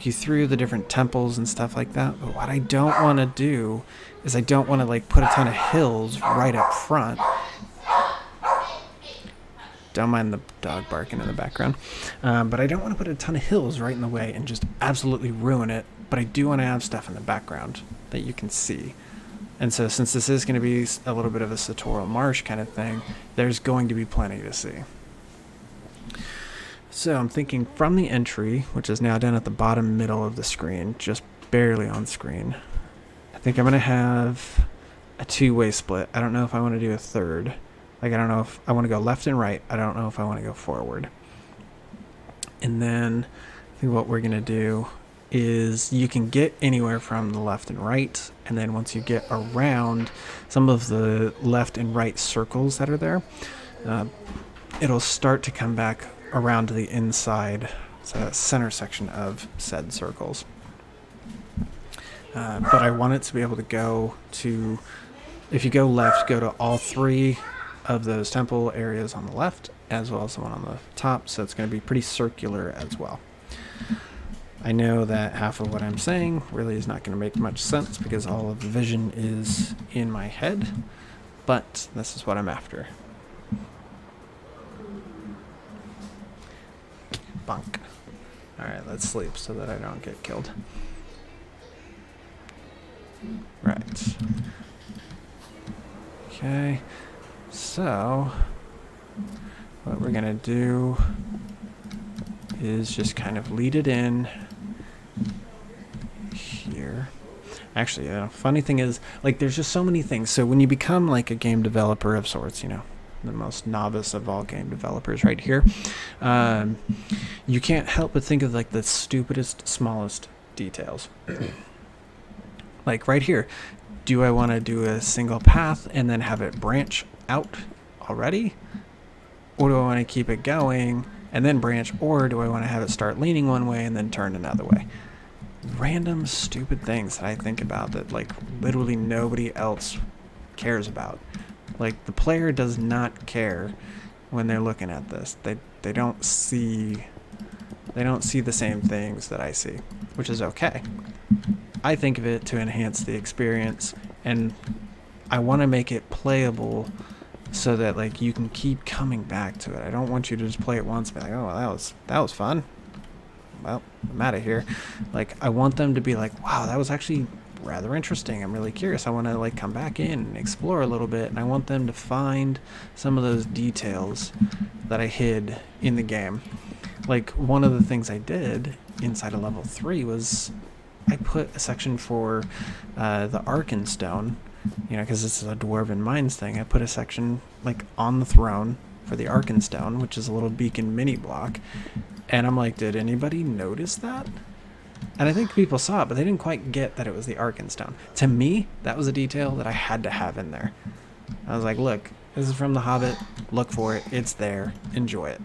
you through the different temples and stuff like that. But what I don't want to do is I don't want to like put a ton of hills right up front. Don't mind the dog barking in the background. But I don't want to put a ton of hills right in the way and just absolutely ruin it. But I do want to have stuff in the background that you can see. And so since this is going to be a little bit of a Satoral Marsh kind of thing, there's going to be plenty to see. So I'm thinking from the entry, which is now down at the bottom middle of the screen, just barely on screen, I think I'm going to have a two-way split. I don't know if I want to do a third. Like, I don't know if I want to go left and right. I don't know if I want to go forward. And then I think what we're going to do is you can get anywhere from the left and right. And then once you get around some of the left and right circles that are there, it'll start to come back around to the inside, so that center section of said circles. But I want it to be able to go to, if you go left, go to all 3 of those temple areas on the left, as well as the one on the top, so it's going to be pretty circular as well. I know that half of what I'm saying really is not going to make much sense because all of the vision is in my head, but this is what I'm after. Bunk. Alright, let's sleep so that I don't get killed. Right. Okay. So, what we're going to do is just kind of lead it in here. Actually, funny thing is, like, there's just so many things. So when you become like a game developer of sorts, you know, the most novice of all game developers right here, you can't help but think of like the stupidest, smallest details. Like right here, do I want to do a single path and then have it branch out already? Or do I want to keep it going and then branch? Or do I want to have it start leaning one way and then turn another way? Random stupid things that I think about that like literally nobody else cares about. Like, the player does not care when they're looking at this. They don't see the same things that I see, which is okay. I think of it to enhance the experience, and I want to make it playable so that like you can keep coming back to it. I don't want you to just play it once and be like, oh, that was fun. Well, I'm out of here. Like, I want them to be like, wow, that was actually rather interesting. I'm really curious. I want to like come back in and explore a little bit, and I want them to find some of those details that I hid in the game. Like, one of the things I did inside of level 3 was I put a section for the Arkenstone, you know, because this is a Dwarven Mines thing. I put a section like on the throne for the Arkenstone, which is a little beacon mini block. And I'm like, did anybody notice that? And I think people saw it, but they didn't quite get that it was the Arkenstone. To me, that was a detail that I had to have in there. I was like, look, this is from The Hobbit. Look for it. It's there. Enjoy it.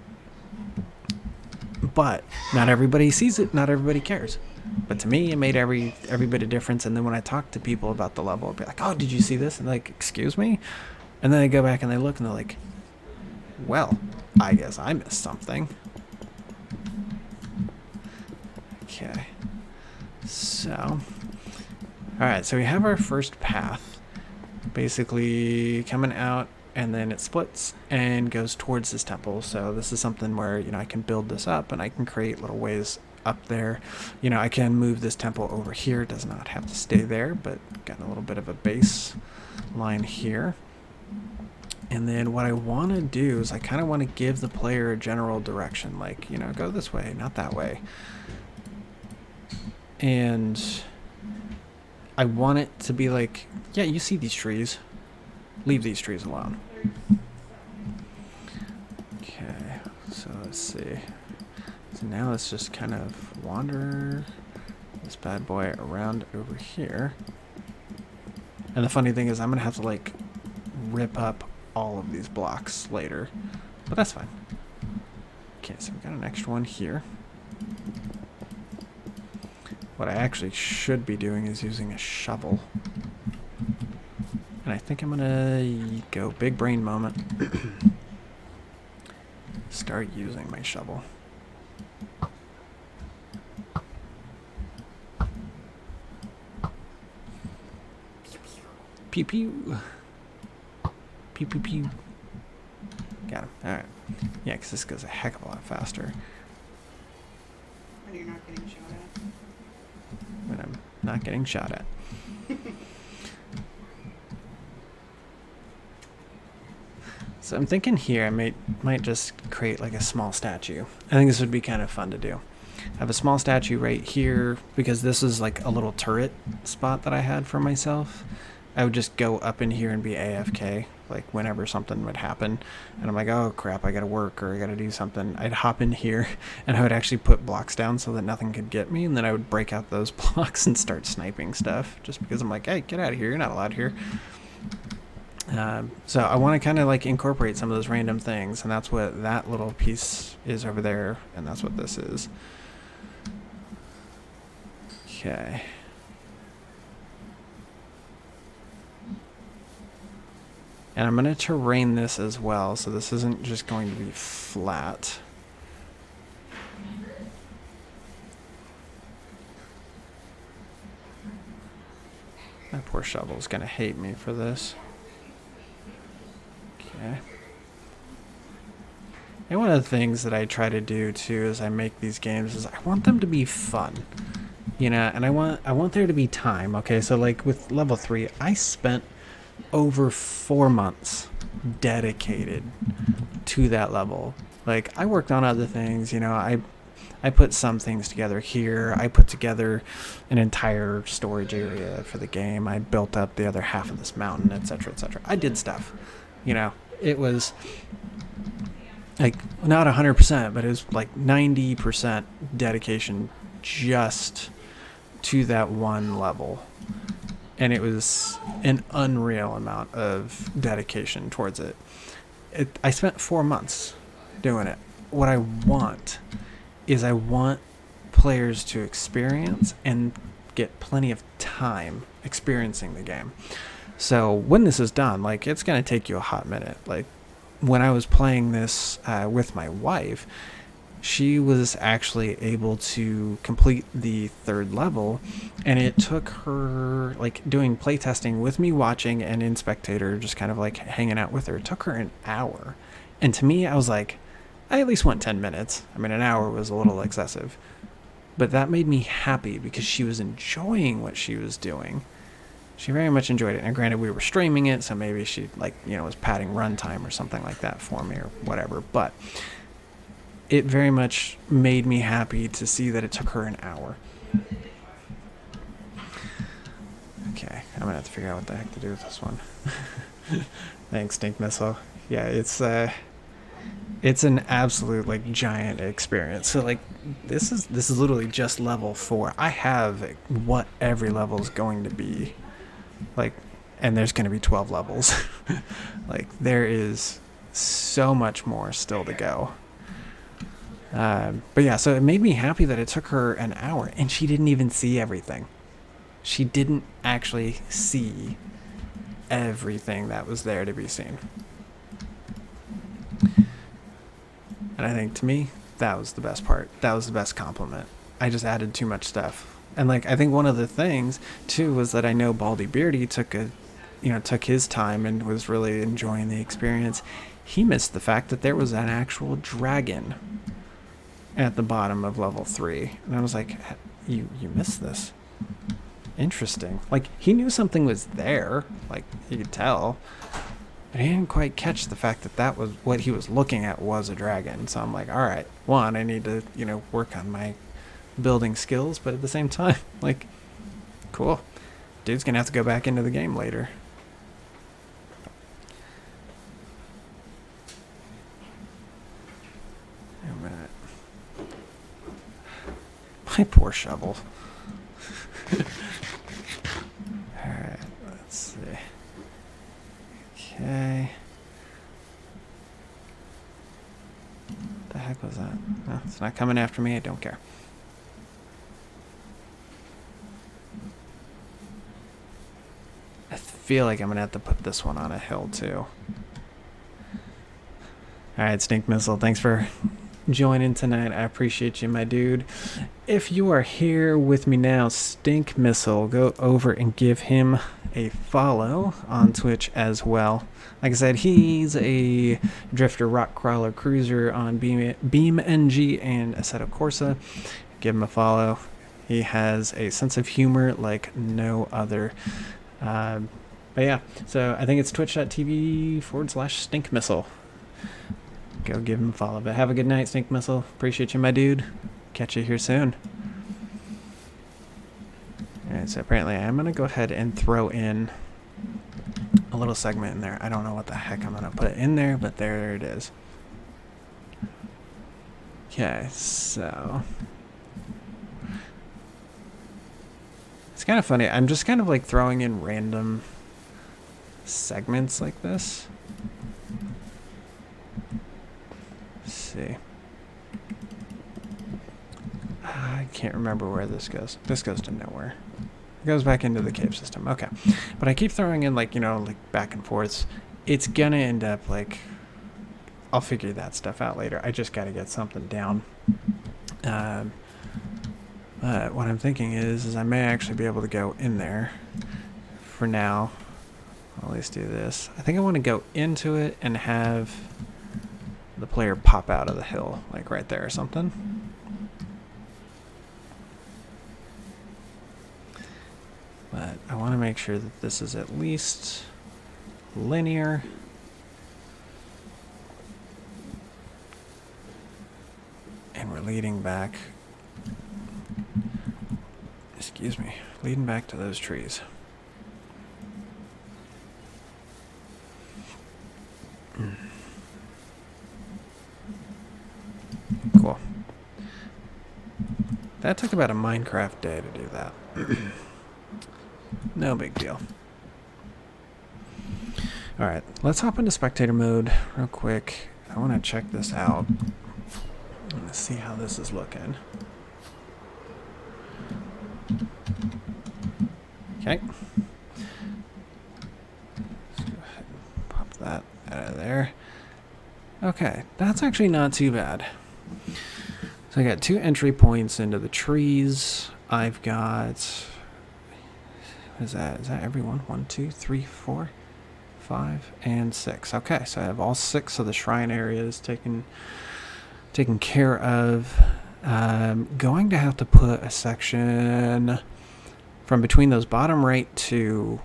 But not everybody sees it. Not everybody cares. But to me, it made every bit of difference. And then when I talk to people about the level, I'll be like, oh, did you see this? And like, excuse me? And then they go back and they look and they're like, well, I guess I missed something. Okay. So, alright, so we have our first path. Basically coming out, and then it splits and goes towards this temple. So this is something where, you know, I can build this up and I can create little ways up there. You know, I can move this temple over here. It does not have to stay there, but got a little bit of a base line here. And then what I want to do is I kind of want to give the player a general direction, like, you know, go this way, not that way. And I want it to be like, yeah, you see these trees. Leave these trees alone. Okay, so let's see. So now let's just kind of wander this bad boy around over here. And the funny thing is I'm going to have to like rip up all of these blocks later. But that's fine. Okay, so we got an extra one here. What I actually should be doing is using a shovel. And I think I'm gonna go big brain moment. Start using my shovel. Pew pew. Pew pew pew. Got him. Alright. Yeah, because this goes a heck of a lot faster. When you're not getting shot at. When I'm not getting shot at. So I'm thinking here I might just create like a small statue. I think this would be kind of fun to do. Have a small statue right here, because this is like a little turret spot that I had for myself. I would just go up in here and be AFK, like whenever something would happen. And I'm like, oh crap, I gotta work or I gotta do something. I'd hop in here and I would actually put blocks down so that nothing could get me. And then I would break out those blocks and start sniping stuff, just because I'm like, hey, get out of here, you're not allowed here. So I want to kind of like incorporate some of those random things, and that's what that little piece is over there, and that's what this is. Okay. And I'm going to terrain this as well, so this isn't just going to be flat. That poor shovel's going to hate me for this. Okay. And one of the things that I try to do too as I make these games is I want them to be fun. You know, and I want there to be time. Okay, so like with level 3, I spent over 4 months dedicated to that level. Like, I worked on other things, you know, I put some things together here. I put together an entire storage area for the game. I built up the other half of this mountain, etc., etc. I did stuff. You know, it was like not 100%, but it was like 90% dedication just to that one level. And it was an unreal amount of dedication towards it. I spent 4 months doing it. What I want is I want players to experience and get plenty of time experiencing the game. So when this is done, like, it's going to take you a hot minute. Like, when I was playing this with my wife, she was actually able to complete the third level, and it took her, like, doing playtesting with me watching and in spectator, just kind of like hanging out with her. It took her an hour. And to me, I was like, I at least went 10 minutes. I mean, an hour was a little excessive. But that made me happy because she was enjoying what she was doing. She very much enjoyed it. And granted, we were streaming it, so maybe she, like, was padding runtime or something like that for me or whatever. But it very much made me happy to see that it took her an hour. Okay, I'm gonna have to figure out what the heck to do with this one. Thanks, Stink Missile. Yeah, it's an absolute, like, giant experience. So, like, this is literally just level 4. I have what every level is going to be, like, and there's going to be 12 levels. Like, there is so much more still to go. But yeah, so it made me happy that it took her an hour, and she didn't even see everything. She didn't actually see everything that was there to be seen. And I think, to me, that was the best part. That was the best compliment. I just added too much stuff. And, like, I think one of the things, too, was that I know Baldy Beardy took his time and was really enjoying the experience. He missed the fact that there was an actual dragon at the bottom of level 3. And I was like, you missed this. Interesting. Like, he knew something was there. Like, you could tell. But he didn't quite catch the fact that was what he was looking at was a dragon. So I'm like, all right, one, I need to, work on my building skills. But at the same time, like, cool. Dude's going to have to go back into the game later. Wait a minute. My poor shovel. Alright, let's see. Okay. What the heck was that? Oh, it's not coming after me, I don't care. I feel like I'm going to have to put this one on a hill, too. Alright, Stink Missile, thanks for joining tonight. I appreciate you, my dude. If you are here with me now, Stink Missile, go over and give him a follow on Twitch as well. Like I said, he's a drifter, rock crawler, cruiser on Beam NG and Assetto Corsa. Give him a follow. He has a sense of humor like no other. But yeah, so I think it's twitch.tv/Stink Missile. Go give him a follow. But have a good night, Stink Missile. Appreciate you, my dude. Catch you here soon. Alright, so apparently I'm going to go ahead and throw in a little segment in there. I don't know what the heck I'm going to put in there, but there it is. Okay, so it's kind of funny. I'm just kind of like throwing in random segments like this. Let's see. I can't remember where this goes. This goes to nowhere. It goes back into the cave system. Okay. But I keep throwing in, like, like back and forths. It's gonna end up like, I'll figure that stuff out later. I just gotta get something down. But what I'm thinking is I may actually be able to go in there. For now, I'll at least do this. I think I want to go into it and have the player pop out of the hill, like right there or something. But I want to make sure that this is at least linear. And we're leading back. Excuse me. Leading back to those trees. Cool. That took about a Minecraft day to do that. No big deal. Alright, let's hop into spectator mode real quick. I want to check this out. Let's see how this is looking. Okay. that out of there. Okay, that's actually not too bad. So I got 2 entry points into the trees. I've got... Is that everyone? 1, 2, 3, 4, 5, and 6. Okay, so I have all 6 of the shrine areas taken care of. Going to have to put a section from between those bottom right 2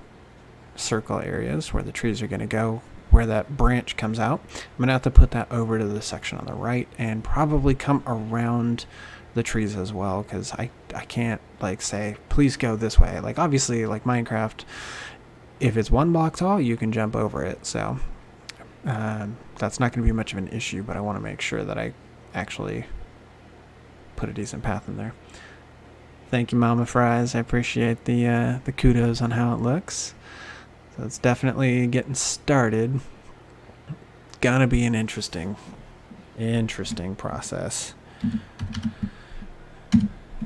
circle areas where the trees are going to go, where that branch comes out. I'm going to have to put that over to the section on the right and probably come around the trees as well, because I can't like say please go this way. Like obviously like Minecraft, if it's 1 block tall you can jump over it, so that's not going to be much of an issue, but I want to make sure that I actually put a decent path in there. Thank you, Mama Fries. I appreciate the kudos on how it looks. So it's definitely getting started. Gonna be an interesting process.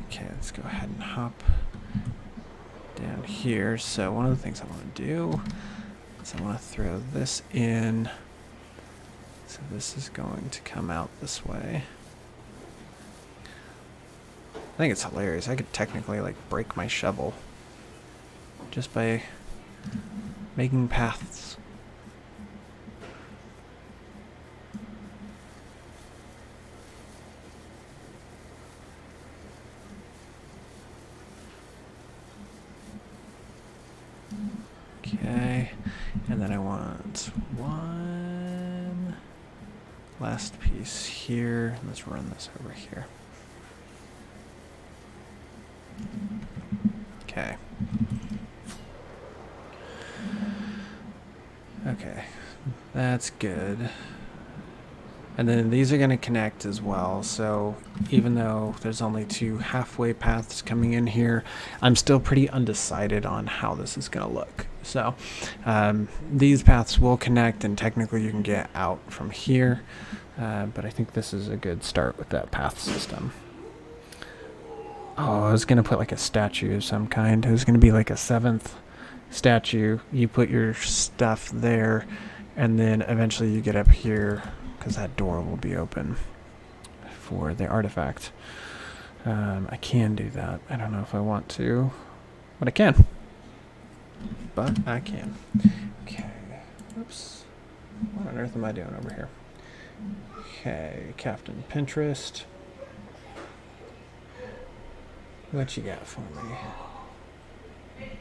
Okay, let's go ahead and hop down here. So one of the things I want to do is I want to throw this in. So this is going to come out this way. I think it's hilarious. I could technically like break my shovel just by making paths. Okay, and then I want 1 last piece here. Let's run this over here. Okay. Okay, that's good. And then these are going to connect as well, so even though there's only 2 halfway paths coming in here, I'm still pretty undecided on how this is going to look. So these paths will connect, and technically you can get out from here, but I think this is a good start with that path system. Oh, I was going to put like a statue of some kind. It was going to be like a 7th statue. You put your stuff there, and then eventually you get up here, because that door will be open for the artifact. I can do that. I don't know if I want to, but I can. But I can. Okay. Oops. What on earth am I doing over here? Okay, Captain Pinterest. What you got for me?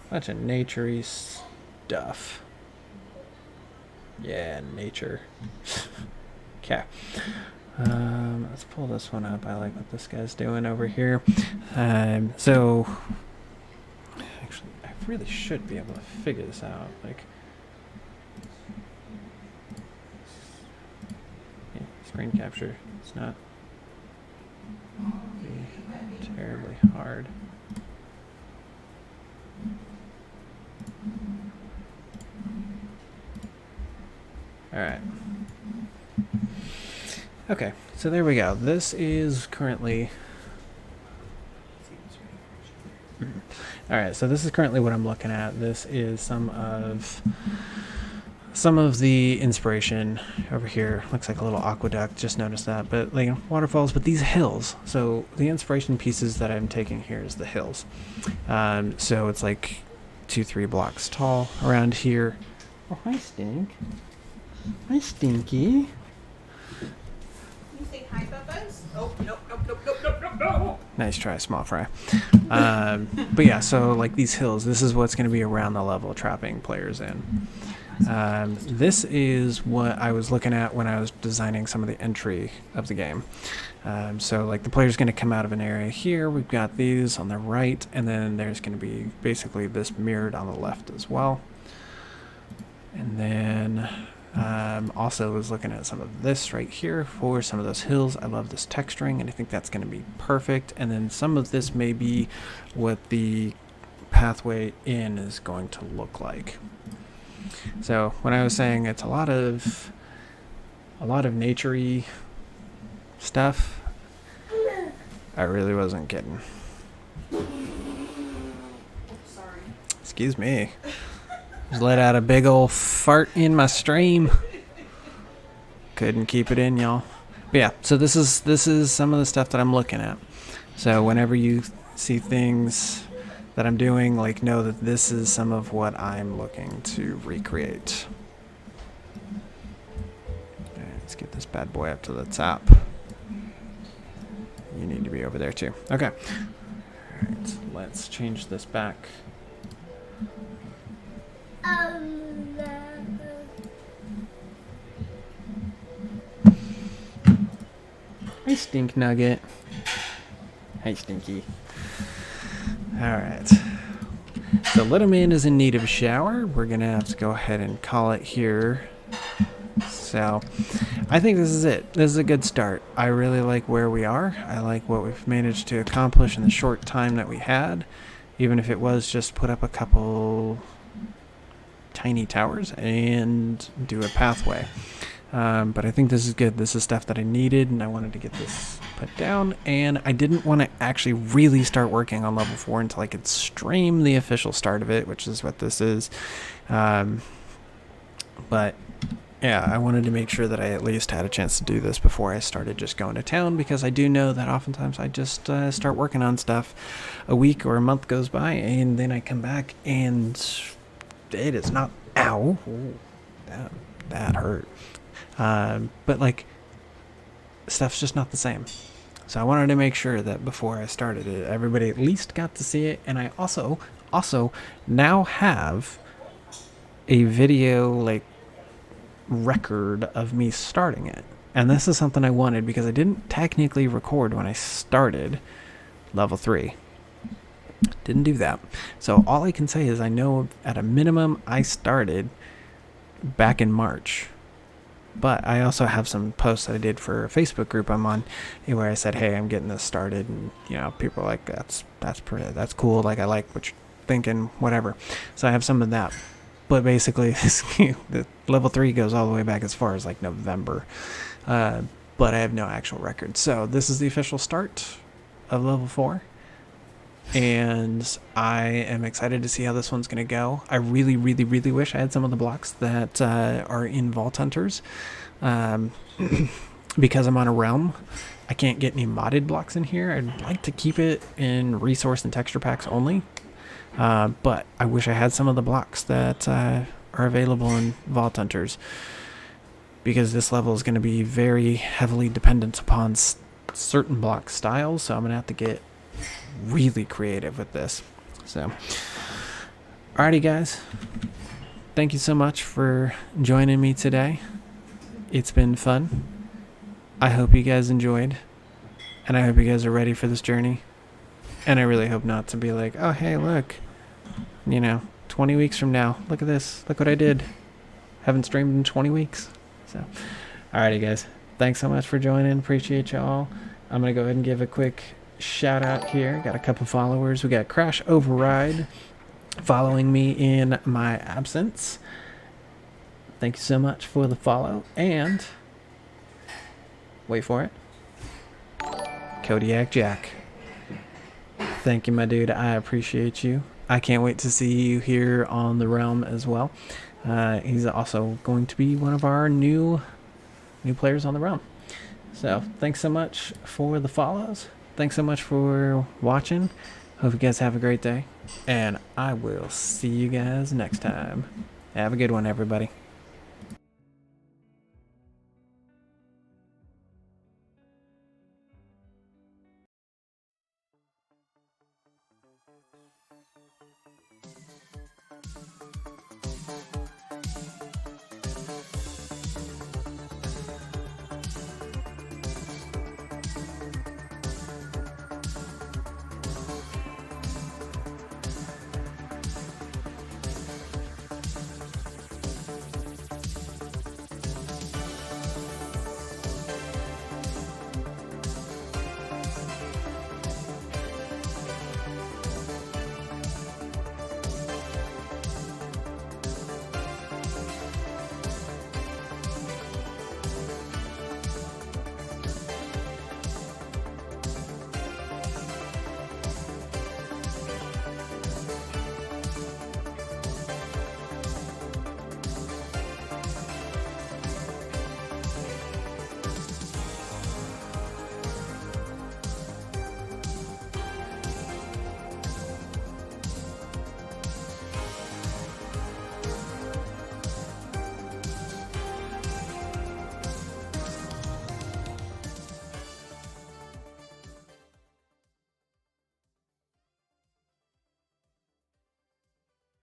Bunch of nature-y stuff. Yeah, nature. Okay. Let's pull this one up. I like what this guy's doing over here. So, actually, I really should be able to figure this out. Like, yeah, screen capture. It's not terribly hard. Alright. Okay, so there we go. This is currently... Alright, so this is currently what I'm looking at. This is some of the inspiration over here. Looks like a little aqueduct, just noticed that. But like waterfalls, but these hills. So the inspiration pieces that I'm taking here is the hills. So it's like 2-3 blocks tall around here. Oh, hi, Stink. Hi, Stinky. You say hi, Bubba's? Oh, nope. Nice try, small fry. But yeah, so like these hills, this is what's going to be around the level, trapping players in. This is what I was looking at when I was designing some of the entry of the game. So like the player's going to come out of an area here. We've got these on the right, and then there's going to be basically this mirrored on the left as well. And then also was looking at some of this right here for some of those hills. I love this texturing, and I think that's going to be perfect. And then some of this may be what the pathway in is going to look like. So when I was saying it's a lot of nature-y stuff, I really wasn't kidding. Sorry. Excuse me. Just let out a big old fart in my stream. Couldn't keep it in, y'all. But yeah, so this is some of the stuff that I'm looking at. So whenever you see things that I'm doing, like, know that this is some of what I'm looking to recreate. Okay, let's get this bad boy up to the top. You need to be over there too. Okay. Alright, let's change this back. Hey, Stink Nugget. Hey, Stinky. Alright. So Little Man is in need of a shower. We're going to have to go ahead and call it here. So I think this is it. This is a good start. I really like where we are. I like what we've managed to accomplish in the short time that we had. Even if it was just put up a couple tiny towers and do a pathway. But I think this is good. This is stuff that I needed, and I wanted to get this put down. And I didn't want to actually really start working on level 4 until I could stream the official start of it, which is what this is. But yeah, I wanted to make sure that I at least had a chance to do this before I started just going to town, because I do know that oftentimes I just start working on stuff, a week or a month goes by, and then I come back and it is not. Ow. Ooh, that hurt. But like, stuff's just not the same. So I wanted to make sure that before I started it, everybody at least got to see it. And I also now have a video like record of me starting it. And this is something I wanted because I didn't technically record when I started level 3. Didn't do that. So all I can say is I know at a minimum I started back in March. But I also have some posts that I did for a Facebook group I'm on, where I said, "Hey, I'm getting this started," and people are like, "That's cool. Like, I like what you're thinking, whatever." So I have some of that. But basically, the level 3 goes all the way back as far as like November. But I have no actual record. So this is the official start of level 4. And I am excited to see how this one's going to go. I really, really, really wish I had some of the blocks that are in Vault Hunters. Because I'm on a realm, I can't get any modded blocks in here. I'd like to keep it in resource and texture packs only. But I wish I had some of the blocks that are available in Vault Hunters. Because this level is going to be very heavily dependent upon certain block styles. So I'm going to have to get really creative with this. So alrighty, guys, thank you so much for joining me today. It's been fun. I hope you guys enjoyed, and I hope you guys are ready for this journey. And I really hope not to be like, "Oh, hey, look, 20 weeks from now, look at this, look what I did. Haven't streamed in 20 weeks." So alrighty, guys, thanks so much for joining. Appreciate y'all. I'm gonna go ahead and give a quick shout out here. Got a couple followers. We got Crash Override following me in my absence. Thank you so much for the follow. And wait for it, Kodiak Jack. Thank you, my dude. I appreciate you. I can't wait to see you here on the realm as well. He's also going to be one of our new players on the realm. So thanks so much for the follows. Thanks so much for watching. Hope you guys have a great day. And I will see you guys next time. Have a good one, everybody.